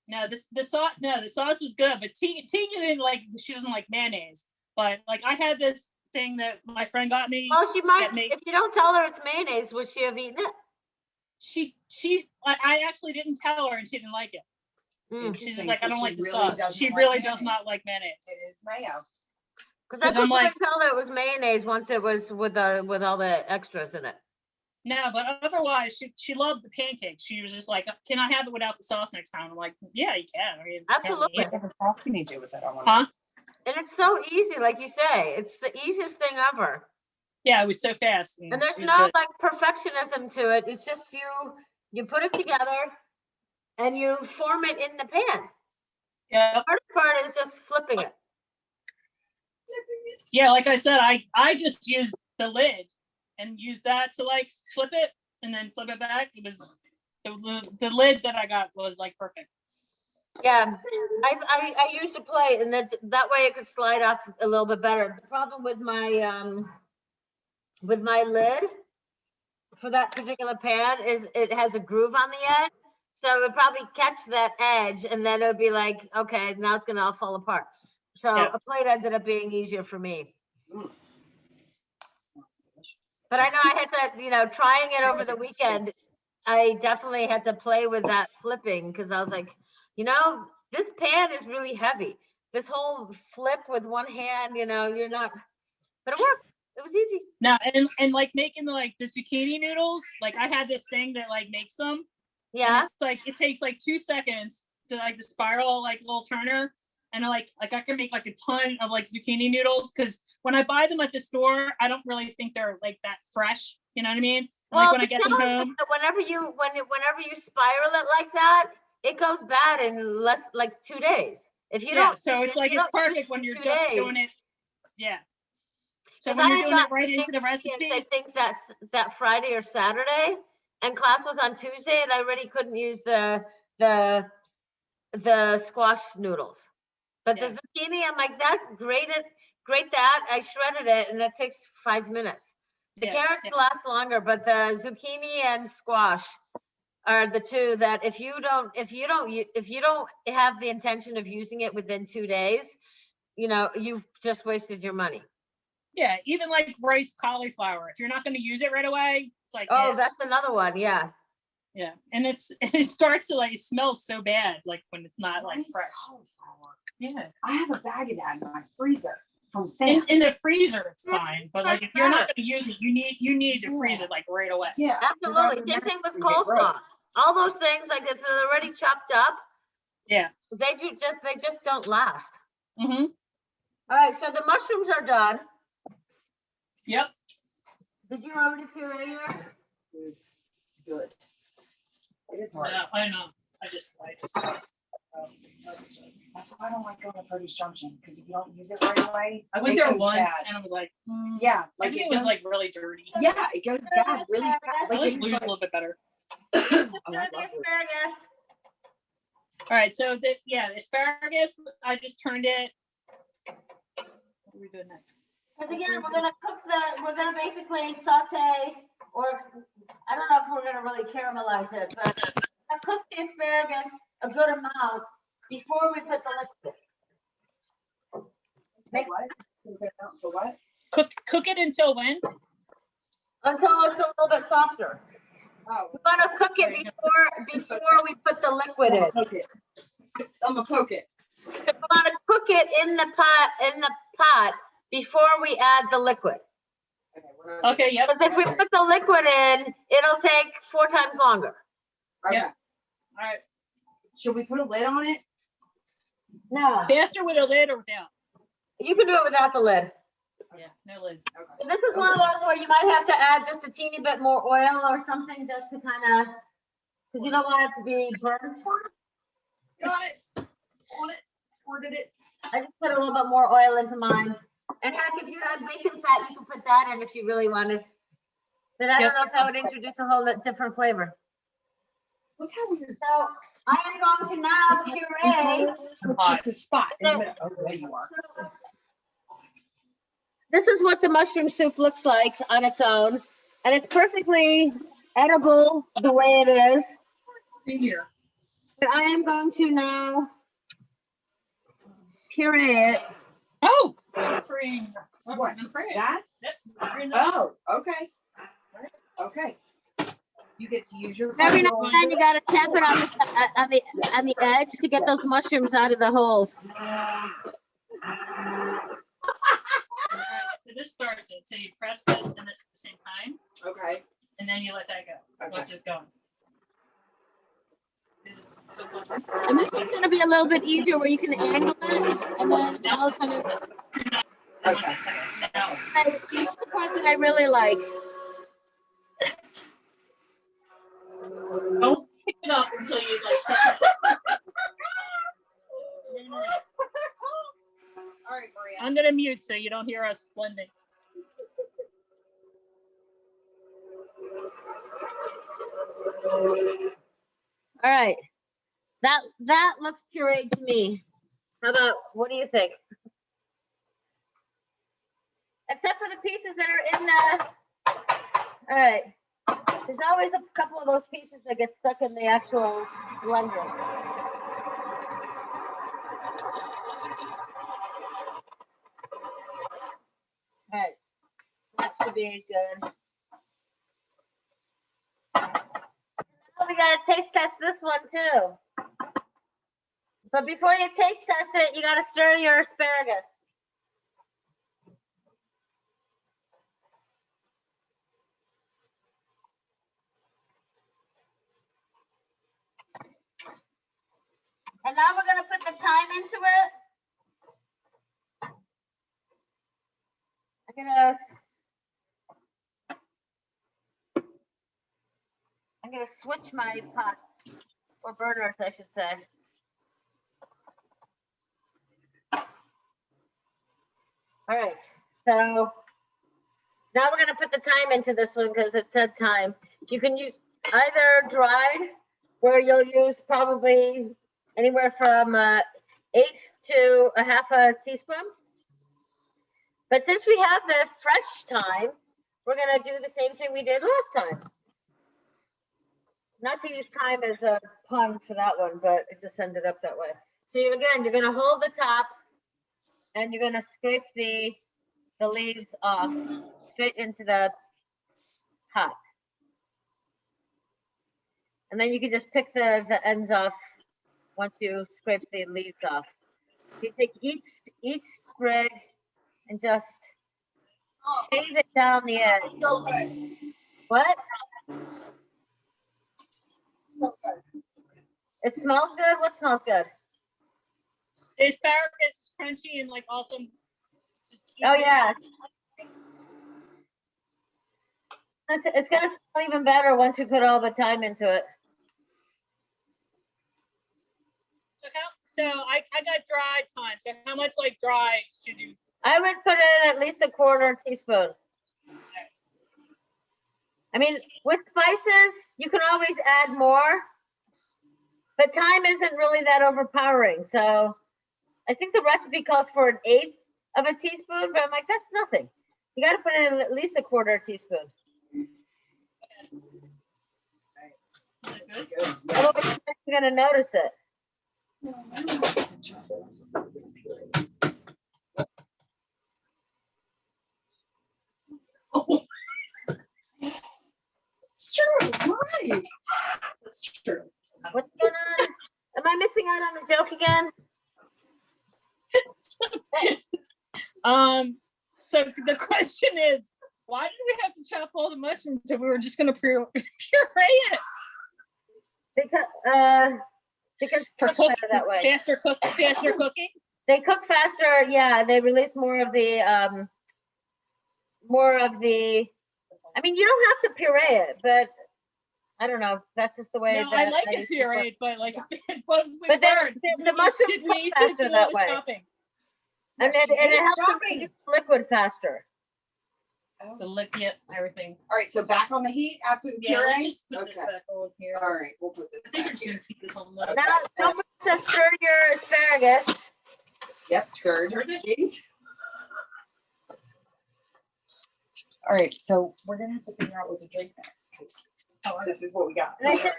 No, the sauce was good, but Tegan didn't like. She doesn't like mayonnaise. But like I had this thing that my friend got me. Well, she might, that makes- if you don't tell her it's mayonnaise, would she have eaten it? I actually didn't tell her, and she didn't like it. Mm. She's just like, I don't like the She really sauce. doesn't She like really does mayonnaise. not like mayonnaise. it is mayo. Because that's I'm what I like- told her it was mayonnaise once it was with all the extras in it. No, but otherwise, she loved the pancakes. She was just like, "Can I have it without the sauce next time?" I'm like, "Yeah, you can." I mean, Absolutely. apparently, What sauce can you do with it? I wonder. Huh? And it's so easy, like you say, it's the easiest thing ever. Yeah, it was so fast. And there's it was no good. like perfectionism to it. It's just you put it together and you form it in the pan. Yeah, The hardest part is just flipping it. yeah. Like I said, I just used the lid and used that to like flip it and then flip it back. It was the lid that I got was like perfect. Yeah, I used a plate and that way it could slide off a little bit better. The problem with my lid for that particular pan is it has a groove on the edge. So it would probably catch that edge and then it would be like, okay, now it's gonna all fall apart. So Yeah. a plate ended up being easier for me. Sounds delicious. But I know I had to, trying it over the weekend, I definitely had to play with that flipping because I was like, this pan is really heavy. This whole flip with one hand, you're not, but it worked. It was easy. Now and like making the zucchini noodles. Like I had this thing that like makes them. Yeah. It's like, it takes like 2 seconds to like the spiral, like little turner. And I can make like a ton of like zucchini noodles. Cause when I buy them at the store, I don't really think they're like that fresh. You know what I mean? And like when I get them home. Whenever you spiral it like that, it goes bad in less like 2 days. If you don't, So it's if like, you it's don't use perfect it when in you're 2 just days. doing it. Yeah. So 'Cause when I you're had doing it gotten right into the ingredients, recipe. I think that Friday or Saturday, and class was on Tuesday, and I already couldn't use the squash noodles. But the zucchini, I'm like, grate that. I shredded it, and that takes 5 minutes. The carrots last longer, but the zucchini and squash are the two that if you don't have the intention of using it within 2 days, you've just wasted your money. Yeah, even like rice cauliflower. If you're not going to use it right away, it's like, Oh, that's another one. Yeah. yeah, and it starts to like, it smells so bad, like when it's not like Rice fresh. cauliflower. Yeah, I have a bag of that in my freezer from Sam's. in the freezer it's fine, but like if you're not Fresh. going to use it, you need to freeze it like right away. Yeah. 'cause Absolutely. Same thing with coleslaw. All those things, like it's already chopped up. Yeah. They just don't last. Mm-hmm. All right, so the mushrooms are done. Yep. Did you already puree yours? Good. It is hard. Yeah, I know. I just That's why I don't like going to Produce Junction, because if you don't use it right away, I went it there goes once bad. and I was like, Yeah, like everything it was goes, like really dirty. yeah, it goes bad really fast. I Like like it's blue's like, a little bit better. oh, I The love it. asparagus. All right, so the asparagus, I just turned it. What are we doing next? Because again, we're gonna basically saute, or I don't know if we're gonna really caramelize it, but I cook the asparagus a good amount before we put the liquid. So what? So what? Cook it until when? Until it's a little bit softer. Oh, We want to cook it before we put the liquid in. poke it. I'm gonna poke it. We want to cook it in the pot before we add the liquid. Okay, yep. Because if we put the liquid in, it'll take 4 times longer. Okay. Yep. All right. Should we put a lid on it? No, Faster with a lid or without? you can do it without the lid. Yeah, no lid. Okay. This is one of those where you might have to add just a teeny bit more oil or something just to kind of, because you don't want it to be burnt. Got it. On it. Squirted it. I just put a little bit more oil into mine. And heck, if you had bacon fat, you could put that in if you really wanted. But I don't know if that would introduce a whole different flavor. Look how weird. So I am going to now puree. Just a spot in the middle. Oh, there you are. This is what the mushroom soup looks like on its own. And it's perfectly edible the way it is. Here. But I am going to now puree it. Oh, freeing. What? I'm freeing. That? Yep. Oh, okay. Okay. You get to use your. Every now pencil. and then you gotta tap it on the edge to get those mushrooms out of the holes. So this starts it. So you press this and this at the same time, Okay. and then you let that go. Okay. Once it's going. And this one's gonna be a little bit easier where you can angle it and then now kind of. Okay. Now, This is the part that I really like. don't pick it up until you like. All right, Maria. I'm gonna mute so you don't hear us blending. All right, that looks pureed to me. How about, what do you think? Except for the pieces that are in the, all right. There's always a couple of those pieces that get stuck in the actual blender. All right, that should be good. Now we gotta taste test this one too. But before you taste test it, you gotta stir your asparagus. now we're gonna put the thyme into it. I'm gonna switch my pots, or burners, I should say. All right, so now we're gonna put the thyme into this one because it said thyme. You can use either dried, where you'll use probably anywhere from 1/8 to 1/2 teaspoon. But since we have the fresh thyme, we're gonna do the same thing we did last time. Not to use thyme as a pun for that one, but it just ended up that way. So you're gonna hold the top and you're gonna scrape the leaves off straight into the pot. And then you can just pick the ends off once you scrape the leaves off. You take each sprig and just shave it down the edge. So good. What? So good. It smells good? What smells good? The asparagus is crunchy and like also. Oh yeah. It's gonna smell even better once we put all the thyme into it. So I got dried thyme. So how much like dry should you? I would put in at least 1/4 teaspoon. I mean, with spices, you can always add more, but thyme isn't really that overpowering. So I think the recipe calls for 1/8 of a teaspoon, but I'm like, that's nothing. You got to put in at least 1/4 teaspoon. Otherwise, you're gonna notice it. It's true, right? That's true. What's going on? Am I missing out on a joke again? So the question is, why did we have to chop all the mushrooms if we were just gonna puree it? Because For cook better that way. faster cooking. They cook faster. Yeah, they release more of the. I mean, you don't have to puree it, but I don't know. That's just the way. No, I like it pureed, but like, but But the mushrooms did cook we need to faster do that all the way. chopping? And it helps them Chopping. produce liquid faster. The liquid, everything. All right, so back on the heat after the Yeah, let's puree? just put this Okay. back over here. All right, we'll put I this think we're back just here. gonna keep this on low. Now, don't forget to stir your asparagus. Yep, good. All right, so we're gonna have to figure out what to drink next, because this is what we got. And I think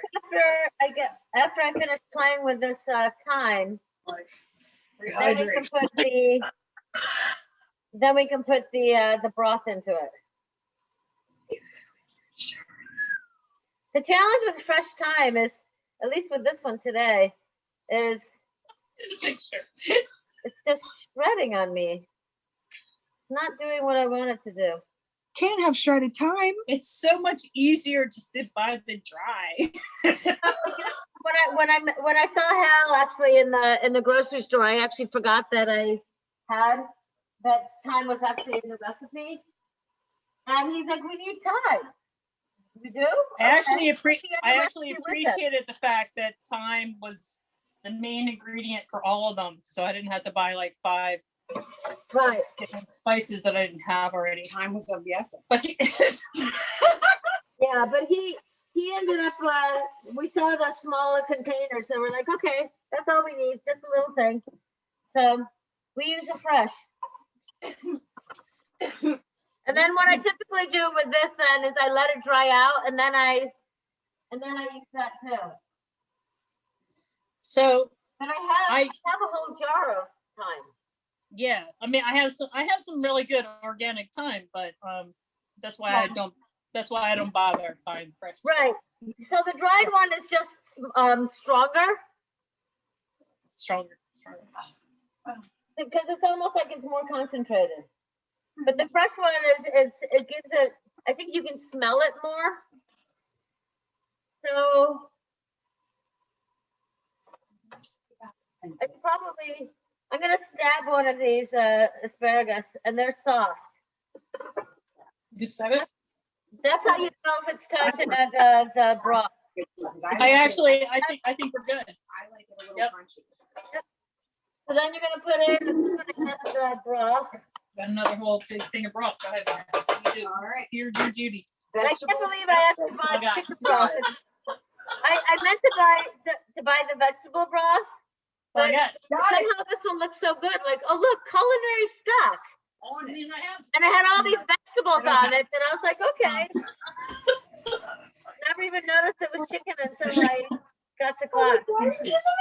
after I finish playing with this thyme, then we can put the broth into it. The challenge with fresh thyme is, at least with this one today, is it's just shredding on me. It's not doing what I want it to do. Can't have shredded thyme. It's so much easier just to buy the dry. When I saw Hal actually in the grocery store, I actually forgot that I had that thyme was actually in the recipe, and he's like, "We need thyme." We do. I actually Okay. appreciated the fact that thyme was the main ingredient for all of them, so I didn't have to buy like 5 Right. different spices that I didn't have already. Time was of the essence. But Yeah, but he ended up. We saw the smaller container, so we're like, okay, that's all we need, just a little thing. So we use it fresh. And then what I typically do with this then is I let it dry out, and then I use that too. so But I have a whole jar of thyme. yeah, I mean, I have some really good organic thyme, but that's why I don't bother buying fresh. Right. So the dried one is just stronger Stronger. because it's almost like it's more concentrated. But the fresh one it gives it. I think you can smell it more. So I'm gonna stab one of these asparagus, and they're soft. You said it. That's how you know if it's time to add the broth. I think we're good. I like it a little Yep. crunchy. So then you're gonna put in the broth. Got another whole big thing of broth. Go ahead. You do. All right. Your duty. I can't Vegetables. believe I have to buy I got- chicken broth. I meant to buy the vegetable broth, So I but got. Got it. somehow this one looks so good. Like, oh look, culinary stock. On it. I have. And it had all these vegetables on it, and I was like, okay. Never even noticed it was chicken until I got to class.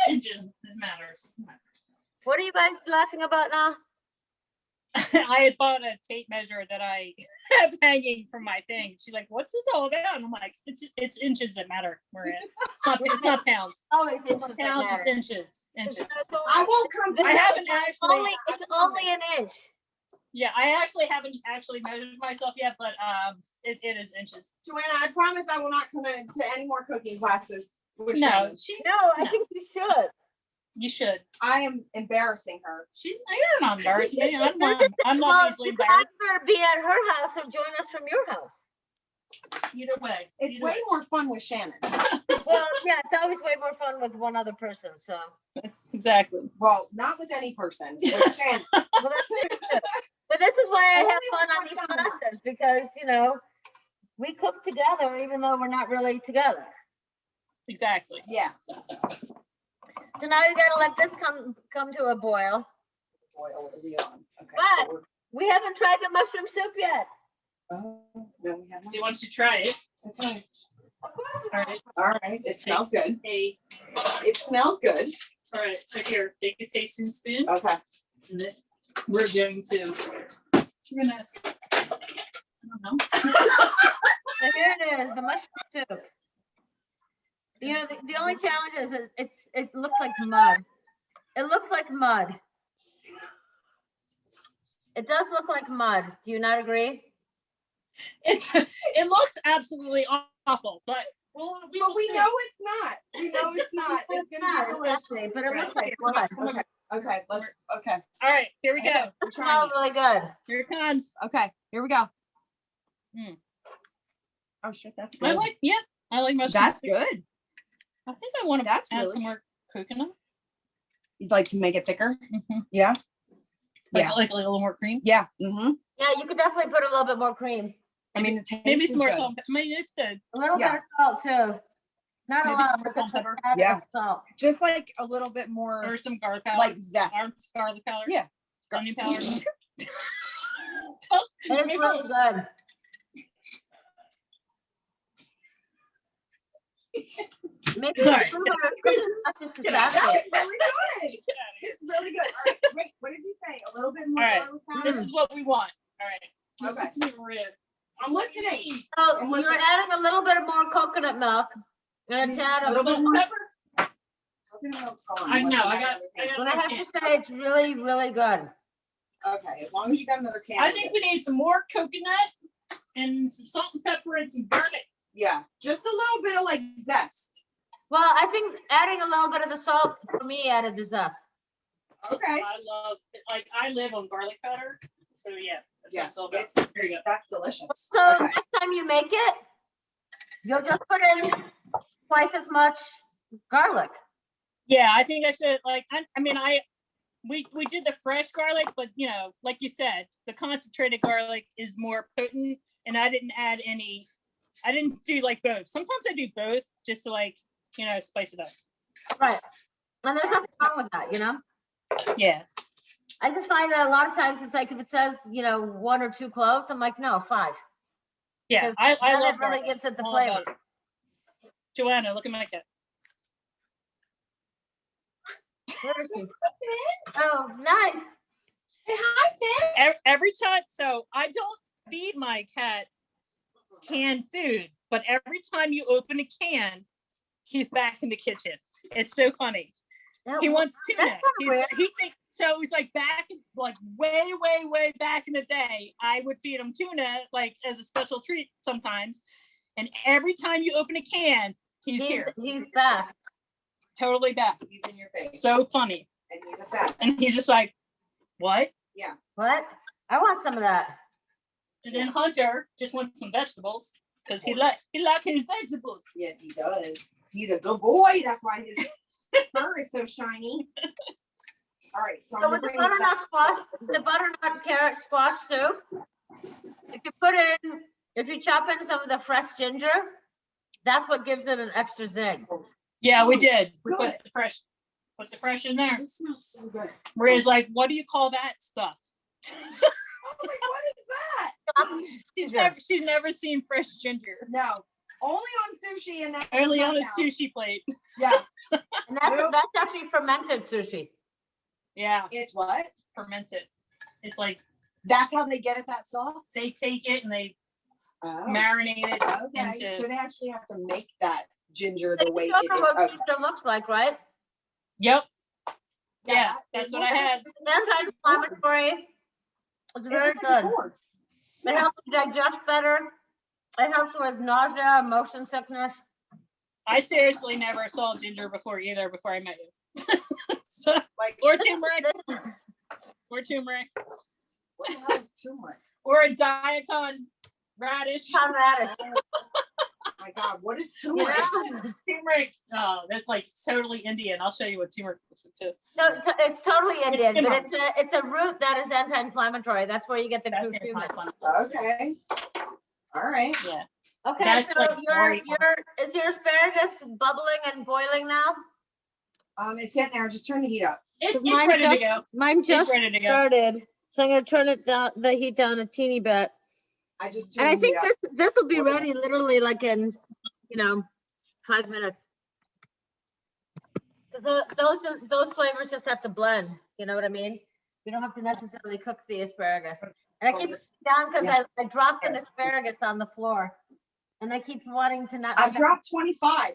It just matters. What are you guys laughing about now? I had bought a tape measure that I have hanging from my thing. She's like, "What's this all about?" And I'm like, "It's inches that matter. We're in. It's not pounds. Always It's inches not that pounds. matter. It's inches. Inches." I won't come to I that. haven't actually. It's only an inch. Yeah, I actually haven't actually measured myself yet, but it is inches. Joanna, I promise I will not come into any more cooking classes. with No, Shannon. No, I No. think you should. You should. I am embarrassing her. You're not embarrassing me. I'm not Well, easily you could embarrassed. either be at her house or join us from your house. Either way. It's either way way. more fun with Shannon. Well, yeah, it's always way more fun with one other person, so. That's exactly. Well, not with any person, with Shannon. Well, that's true too. But this is why I have Only fun with on my these son. classes, because, we cook together even though we're not really together. Exactly. Yes. So now you gotta let this come to a boil. Boy, what are we on? Okay. But- so we're- We haven't tried the mushroom soup yet. Oh, no, we have Do you not. want to try it? That's fine. Of course we All have. right. All right, it smells good. Hey. It smells good. All right. So here, take a tasting spoon. Okay. And then we're going to. We're gonna. I don't know. So here it is, the mushroom soup. The only challenge is it looks like mud. It looks like mud. It does look like mud. Do you not agree? It looks absolutely awful, but we But will we see. know it's not. We know it's not. It's It's gonna not, be delicious. exactly, but it Right. looks like mud. Okay, okay, let's, okay. All right, here we go. Okay, we're It trying smells it. really good. Here it comes. Okay, here we go. Mm. Oh shit, that's I good. like mushroom That's soup. good. I think I want to That's add really some more coconut. You'd like to make it thicker? Mhm. Yeah, Like, Yeah. like a little more cream. yeah. Mm-hmm. Yeah, you could definitely put a little bit more cream. I mean, the taste Maybe is some more good. salt. I mean, it's good. A little Yeah. bit of salt too. Not a Maybe lot, some but salt just and pepper. a tad Yeah. of salt. Just like a little bit Or more, some garlic powder. like zest. Garlic powder. Yeah. Onion powder. It is really good. Maybe All right. it's not just a Get out. salad. It's really good. It's really good. All right, wait, what did you say? A little bit more All right. garlic powder? This is what we want. All right. Okay. Listen to me, Maria. I'm listening. So And you're listen. adding a little bit more coconut milk and a tad A of little salt. bit of pepper. Coconut milk's gone. I know. Unless you I got got. another I can. But I got. have to say, it's really, really good. Okay, as long as you got another can. I we're think good. we need some more coconut and some salt and pepper and some garlic. Yeah, just a little bit of like zest. Well, I think adding a little bit of the salt for me added the zest. Okay. I love. I live on garlic powder. So yeah, that's what Yeah, it's all about. it's, Here you go. that's delicious. So Okay. next time you make it, you'll just put in twice as much garlic. Yeah, I think I should we did the fresh garlic, but like you said, the concentrated garlic is more potent, and I didn't add any. I didn't do like both. Sometimes I do both just to spice it up. Right. And there's nothing wrong with that, Yeah. I just find that a lot of times it's like if it says, 1 or 2 cloves, I'm like, no, 5. Yeah, Because I then love it really garlic. gives it the All flavor. about it. Joanna, look at my cat. Where is she? Oh, nice. Hey, hi, Finn. Every time, so I don't feed my cat canned food, but every time you open a can, he's back in the kitchen. It's so funny. Yeah, He well, wants tuna. that's kinda weird. He thinks so. He's like way back in the day. I would feed him tuna as a special treat sometimes, and every time you open a can, he's here, he's back. totally back. He's in your face. So funny. And he's a fat. And he's just like, what? What? I want some of that. And then Hunter just wants some vegetables because he like his vegetables. Yes, he does. He's a good boy. That's why his fur is so shiny. All right, so So I'm with gonna the bring this butternut back. squash, the butternut carrot squash soup, if you chop in some of the fresh ginger, that's what gives it an extra zing. Yeah, we did. We Good. put the fresh in there. This smells so good. Maria's like, what do you call that stuff? I was like, what is that? She's never seen fresh ginger. No, only on sushi and that. Only on a now. sushi plate. Yeah, And that's, Nope. that's actually fermented sushi. Yeah, it's what? fermented. It's like That's how they get it that soft? they take it and they Oh, marinate it okay, into. so they actually have to make that ginger the You way know it is. what Okay. ginger looks like, right? Yep. Yeah, Yeah, that that's is what I had. It's anti-inflammatory. It's very It's like a good. gourd. It Yeah. helps you digest better. It helps with nausea, motion sickness. I seriously never saw ginger before either before I met you. So, Like, or turmeric. Or turmeric. what the hell is turmeric? Or a diacon radish. Tom radish. My God, what is You turmeric? know? Turmeric. Oh, that's like totally Indian. I'll show you what turmeric looks like too. No, it's totally Indian, but turmeric. it's a root that is anti-inflammatory. That's where you get the That's curcumin. anti-inflammatory. Okay. All right. Yeah. Okay, That's so like very- is your asparagus bubbling and boiling now? It's getting there. Just turn the heat up. It's Mine ready to just- go. Mine It's just ready to go. started, so I'm gonna turn it down, the heat down a teeny bit. I just And turned I the think heat up. this will be ready literally like in, 5 minutes. Because those flavors just have to blend, you know what I mean? You don't have to necessarily cook the asparagus. And I keep it down because I dropped an asparagus on the floor. And I keep wanting to not. I've dropped 25.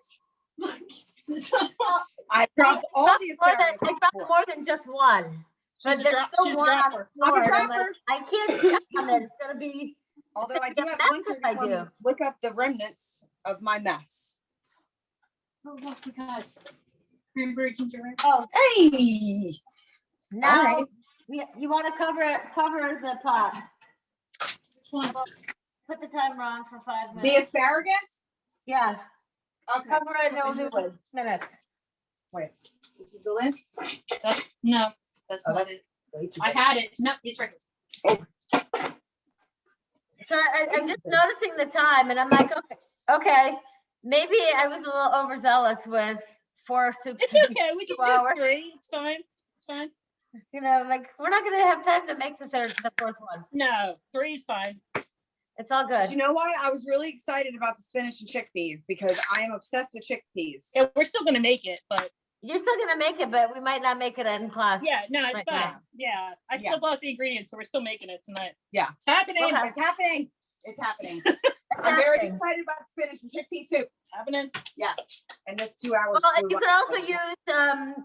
I dropped all the I asparagus. dropped more than just one. But She's there's still she's a one on dropper. the floor. I'm a and I'm like, dropper. I can't step on it. It's gonna be. Although I do have That's winter what I to come do. look up the remnants of my mess. Oh, I forgot. Cranberry ginger ale. Oh, Hey, now right. you want to cover the pot. Which one? Put the timer on for 5 the minutes. asparagus? Yeah, Okay. cover it and it'll do Wait. minutes. Wait, this is the lid? That's that's Oh, not that's it. Way too I big. had it. No, it's right here. So I'm just noticing the time and I'm like, okay, maybe I was a little overzealous with 4 soups. It's in okay. We can 2 do hours. 3. It's fine. It's fine. Like we're not gonna have time to make the 4th one. No, 3 is fine. It's all Do good. you know why? I was really excited about the spinach and chickpeas because I am obsessed with chickpeas. Yeah, we're still gonna make it, but You're still gonna make it, but we might not make it in class. yeah, no, it's Right fine. now. Yeah, I Yeah. still bought the ingredients, so we're still making it tonight. Yeah. It's happening. Okay. It's happening. It's happening. It's I'm very happening. excited about spinach and chickpea soup. It's happening. Yes. And this 2 hours. Well, and flew you can by. also use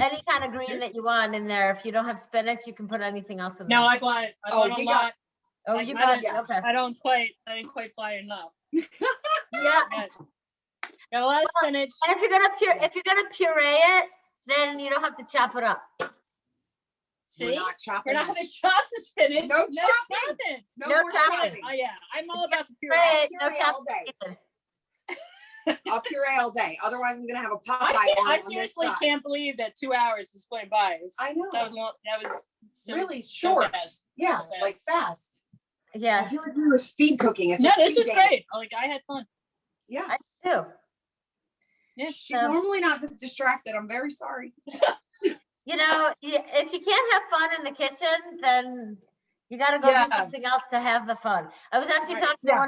any kind of green that you want in there. If you don't have spinach, you can put anything else in there. No, I bought Oh, a you lot. got- Oh, I- you I got it. don't- Okay. I didn't quite buy enough. Yeah. Got a lot of spinach. And if you're gonna puree it, then you don't have to chop it up. See, We're not chopping. we're not it. gonna chop the spinach. No chopping. chopping. No No more chopping. chopping. Oh yeah, I'm all about the Puree puree. it, no puree all chopping day. needed. I'll puree all day. Otherwise, I'm gonna have a Popeye I on this seriously side. can't believe that 2 hours is going by. I know. That was so, Really so short. fast. Yeah, so like fast. I Yes, feel like we were speed cooking. It's No, a this speed was game. great. Like I had fun. Yeah. I do. Yeah. She's So- normally not this distracted. I'm very sorry. If you can't have fun in the kitchen, then you gotta go Yeah. do something else to have the fun. I was actually Right. talking to Yeah.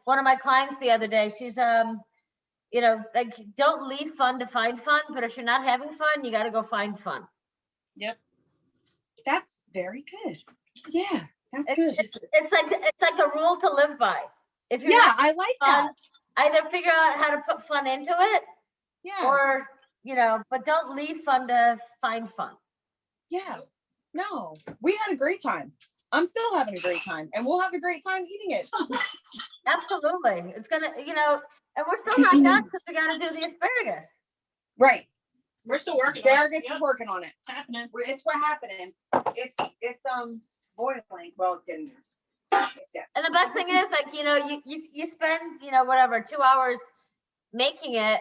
one of my clients the other day. She's like don't leave fun to find fun, but if you're not having fun, you gotta go find fun. Yep. That's very good. Yeah, that's It's, good. it's like a rule to live by. If you're Yeah, not I like fun, that. either figure out how to put fun into it, Yeah, or but don't leave fun to find fun. yeah. No, we had a great time. I'm still having a great time, and we'll have a great time eating it. Absolutely, it's gonna and we're still not done because we gotta do the asparagus. Right. We're still working on it. Asparagus Yep, is working on it. it's happening. It's what happening. It's boiling. Well, it's getting there. And the best thing is, like, you spend, whatever, 2 hours making it,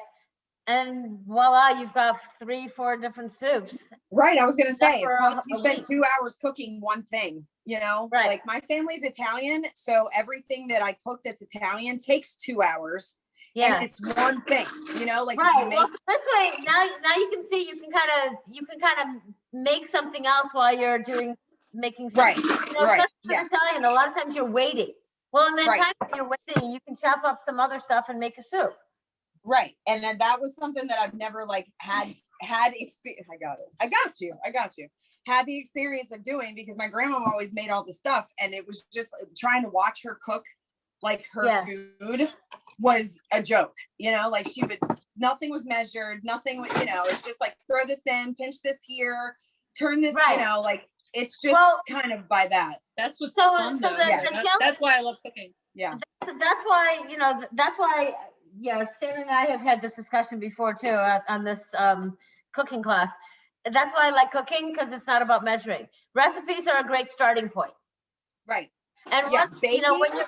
and voila, you've got 3-4 different soups. Right. I was gonna say for it's a- like you a spend week. 2 hours cooking one thing. Right. Like my family's Italian, so everything that I cook that's Italian takes 2 hours. Yeah. And it's one thing. Like if Right. you make Well, this way, now you can see you can kind of make something else while you're making right, something. right, Especially yeah. for Italian, a lot of times you're waiting. Well, in that Right. time when you're waiting, you can chop up some other stuff and make a soup. Right. And then that was something that I've never like had experience. I got you. Had the experience of doing because my grandma always made all the stuff and it was just trying to watch her cook like her food was a joke, like nothing was measured, nothing was, it's just like throw this in, pinch this here, turn this, like it's just kind of by that. That's what's So- fun, so though. the That's challenge- why I love cooking. Yeah. So that's why, Sarah and I have had this discussion before too on this cooking class. That's why I like cooking, because it's not about measuring. Recipes are a great starting point. Right. And Yeah, once, baking-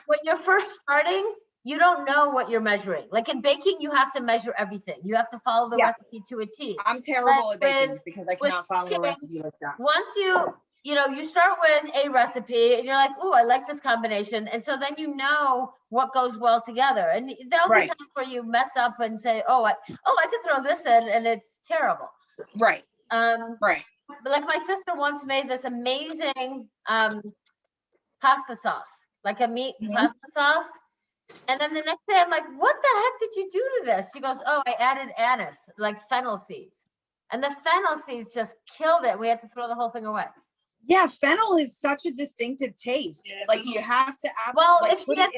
when you're first starting, you don't know what you're measuring. Like in baking, you have to measure everything. You have to follow the Yeah. recipe to a T. I'm terrible But at baking with- because I with cannot follow a cooking, recipe like that. Once you start with a recipe and you're like, oh, I like this combination. And so then you know what goes well together. And there'll Right. be times where you mess up and say, I could throw this in and it's terrible. Right. But like my sister once made this amazing pasta sauce, like a meat pasta sauce. And then the next day I'm like, what the heck did you do to this? She goes, I added anise, like fennel seeds. And the fennel seeds just killed it. We had to throw the whole thing away. Yeah, fennel is such a distinctive taste. Yeah, like you have to Well, like, if you had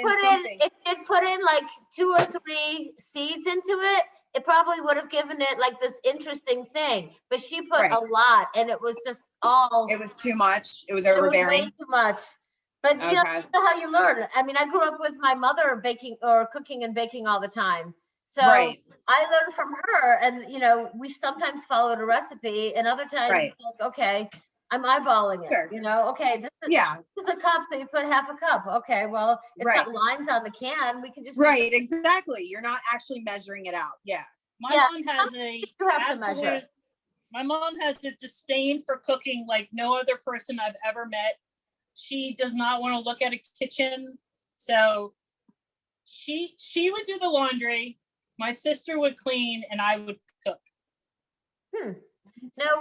put in like 2 or 3 seeds into it, it probably would have given it like this interesting thing. But she put Right. a lot, and it was just all. It was too much. It was It was overbearing. way too much. But Okay. that's how you learn. I mean, I grew up with my mother baking or cooking and baking all the time. So Right. I learned from her, and we sometimes followed a recipe, and other times Right. it's like, okay, I'm eyeballing it. Sure. Okay, this Yeah. is a cup, so you put half a cup. Okay, well, it's Right. got lines on the can. We can just Right. Exactly. You're not actually measuring it out. Yeah. My Yeah, mom has a you have to measure. absolute. My mom has a disdain for cooking like no other person I've ever met. She does not want to look at a kitchen, so she would do the laundry. My sister would clean, and I would cook. No,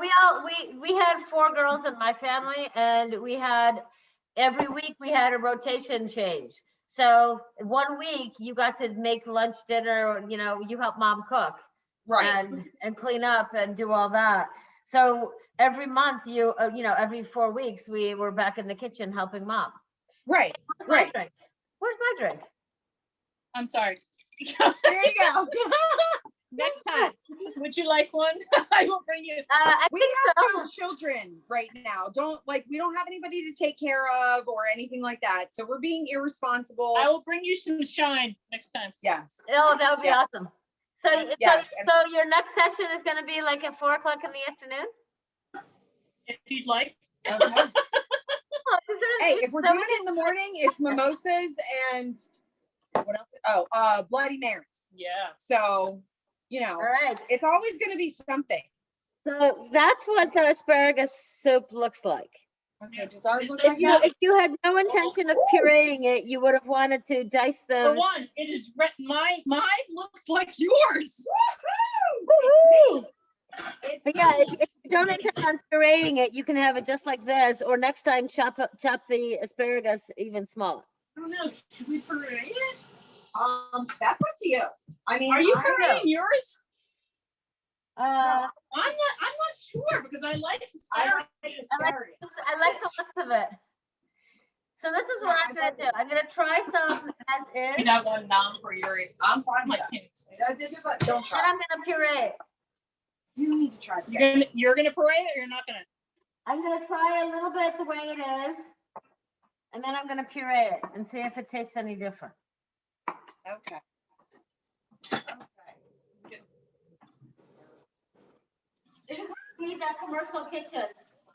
we had 4 girls in my family, and we had every week we had a rotation change. So 1 week you got to make lunch, dinner, you help mom cook Right. and clean up and do all that. So every month every 4 weeks we were back in the kitchen helping mom. Right. Where's my Right. drink? Where's my drink? I'm sorry. There you go. Next time, would you like one? I will bring you. I We think have so. no children right now. We don't have anybody to take care of or anything like that. So we're being irresponsible. I will bring you some shine next time. Yes. Oh, that would be Yeah. awesome. So, Yes, so your next session is going to be like at 4:00 in the afternoon? If you'd like. Okay. Oh, Hey, if we're doing it in the morning, it's mimosas and what else? Oh, Bloody Marys. Yeah. So, all right. it's always going to be something. So that's what the asparagus soup looks like. Okay, does ours look If like that? If you had no intention of pureeing it, you would have wanted to dice For them. once, it is mine looks like yours. Woohoo! It's But yeah, if you don't intend on pureeing it, you can have it just like this, or next time chop the asparagus even smaller. I don't know. Should we parade it? That's up to you. I mean, Are you I- parading yours? Uh, I'm not sure because I like I asparagus. like asparagus. I like the looks of it. So this is what I'm gonna do. I'm gonna try some as is, We and have one non for your. I'm fine My with that. kids. Don't then try. I'm gonna puree it. You need to try. You're gonna parade it or you're not gonna? I'm gonna try a little bit the way it is, and then I'm gonna puree it and see if it tastes any different. Okay. commercial kitchen.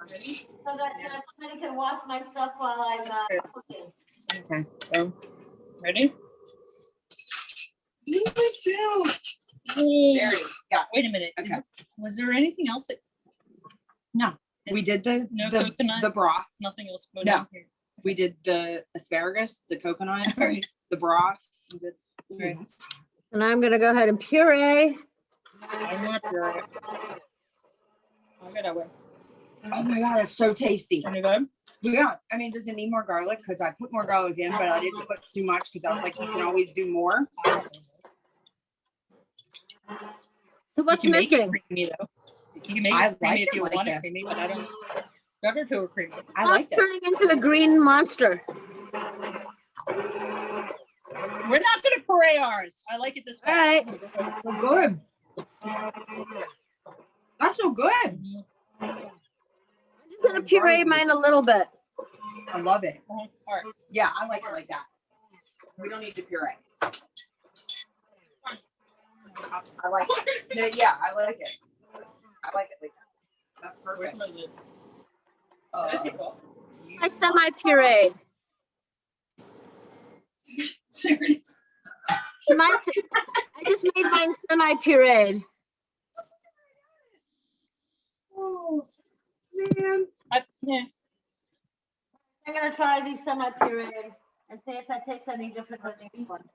So that, you know, somebody can wash my stuff while I'm cooking. Okay, so. Ready? There Yeah. it is. Yeah, Wait a minute. Okay. Was there anything else that? No. we did No the coconut? broth. Nothing else going No. on here. We did the asparagus, the coconut, Right. the broth. Ooh, Right. that's hot. And I'm gonna go ahead and puree. I'm not sure. I'll get over. Oh my God, it's so tasty. Any good? Yeah, I mean, does it need more garlic? Because I put more garlic in, but I didn't put too much because I was like, you can always do more. So what's You can make it missing? creamy though. You can make I it creamy like if it you like want it this. creamy, but I don't. Never too creamy. I Oh, like it's this. turning into the green monster. We're not gonna puree ours. I like it this way. All right. So good. That's so good. Mhm. I'm just gonna puree mine a little bit. I love it. All right. Yeah, I like it like that. We don't need to puree. I like it. Yeah, I like it. I like it like that. That's Where's perfect. my lid? Uh, That's it, well. I semi-pureed. There it is. I just made mine semi-pureed. Oh, man. Yeah. I'm gonna try these semi-pureed and see if that tastes any different than these ones.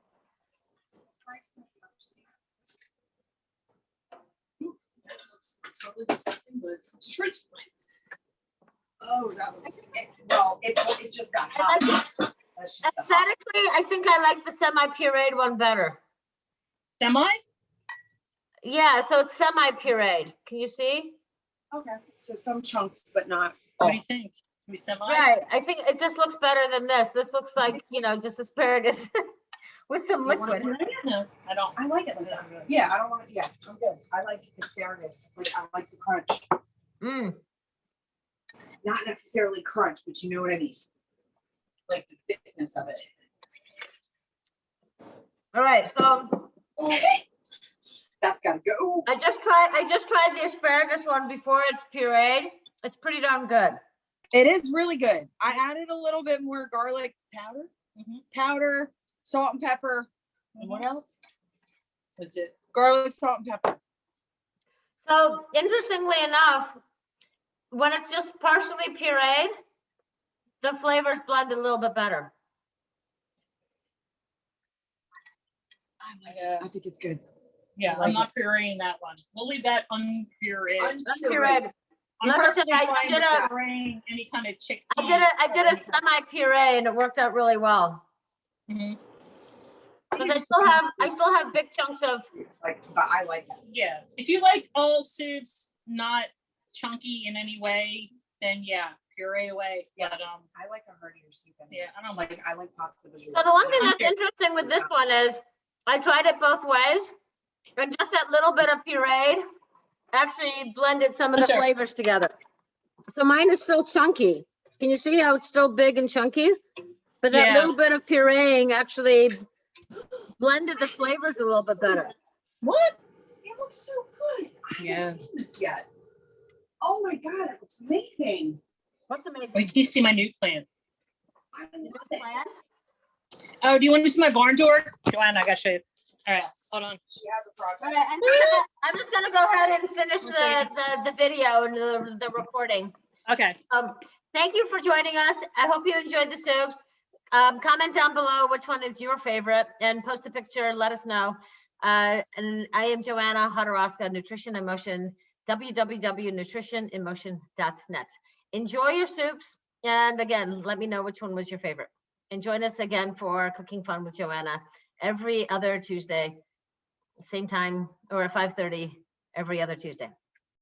It's totally disgusting, but I'm sure it's fine. Oh, that was it. Well, it just got I hot. like it. That's just the hot. Aesthetically, I think I like the semi-pureed one better. Semi? Yeah, so it's semi-pureed. Can you see? Okay, so some chunks, but not. What do you think? Can we semi? Right. I think it just looks better than this. This looks like, you know, just asparagus with some Do you want liquid. to puree it? No, I don't. I like it like that. Yeah, I don't want to. Yeah, I'm good. I like asparagus. Like I like the crunch. Mm. Not necessarily crunch, but you know what I mean. Like the thickness of it. All right, so That's gotta go. I just tried the asparagus one before it's pureed. It's pretty darn good. It is really good. I added a little bit more garlic powder, powder, salt and pepper. And what else? That's it. Garlic, salt, and pepper. So interestingly enough, when it's just partially pureed, the flavors blend a little bit better. I like it. I think it's good. Yeah, I like I'm not pureeing that one. We'll leave that unpureed. Pureed. I'm Like I said, perfectly I fine did with a- pureeing any kind of chickpea. I did a semi-puree and it worked out really well. Mhm. Because I still have big chunks of, Like, but I like that. Yeah, if you like all soups not chunky in any way, then yeah, puree away. Yeah. But I like a heartier soup. yeah, I don't like. Like I like pasta visual. so the one thing that's Okay. interesting with this one is I tried it both ways and just that little bit of pureed actually blended some of the Okay. flavors together. So mine is still chunky. Can you see how it's still big and chunky? But that Yeah. little bit of pureeing actually blended the flavors a little bit better. What? It looks so good. I Yeah. haven't seen this yet. Oh my God, it looks amazing. What's amazing? Wait till you see my new plant. I love it. Plan? Oh, do you want to see my barn door? Joanna, I gotta show you. All right, Yes. hold on. She has a project. All right, I'm just gonna go ahead and finish One second. the video and the recording. Okay. Thank you for joining us. I hope you enjoyed the soups. Comment down below which one is your favorite and post a picture, let us know. And I am Joanna Hodorowska, Nutrition in Motion, www.nutritioninmotion.net. Enjoy your soups. And again, let me know which one was your favorite. And join us again for Cooking Fun with Joanna every other Tuesday, same time, or at 5:30 every other Tuesday.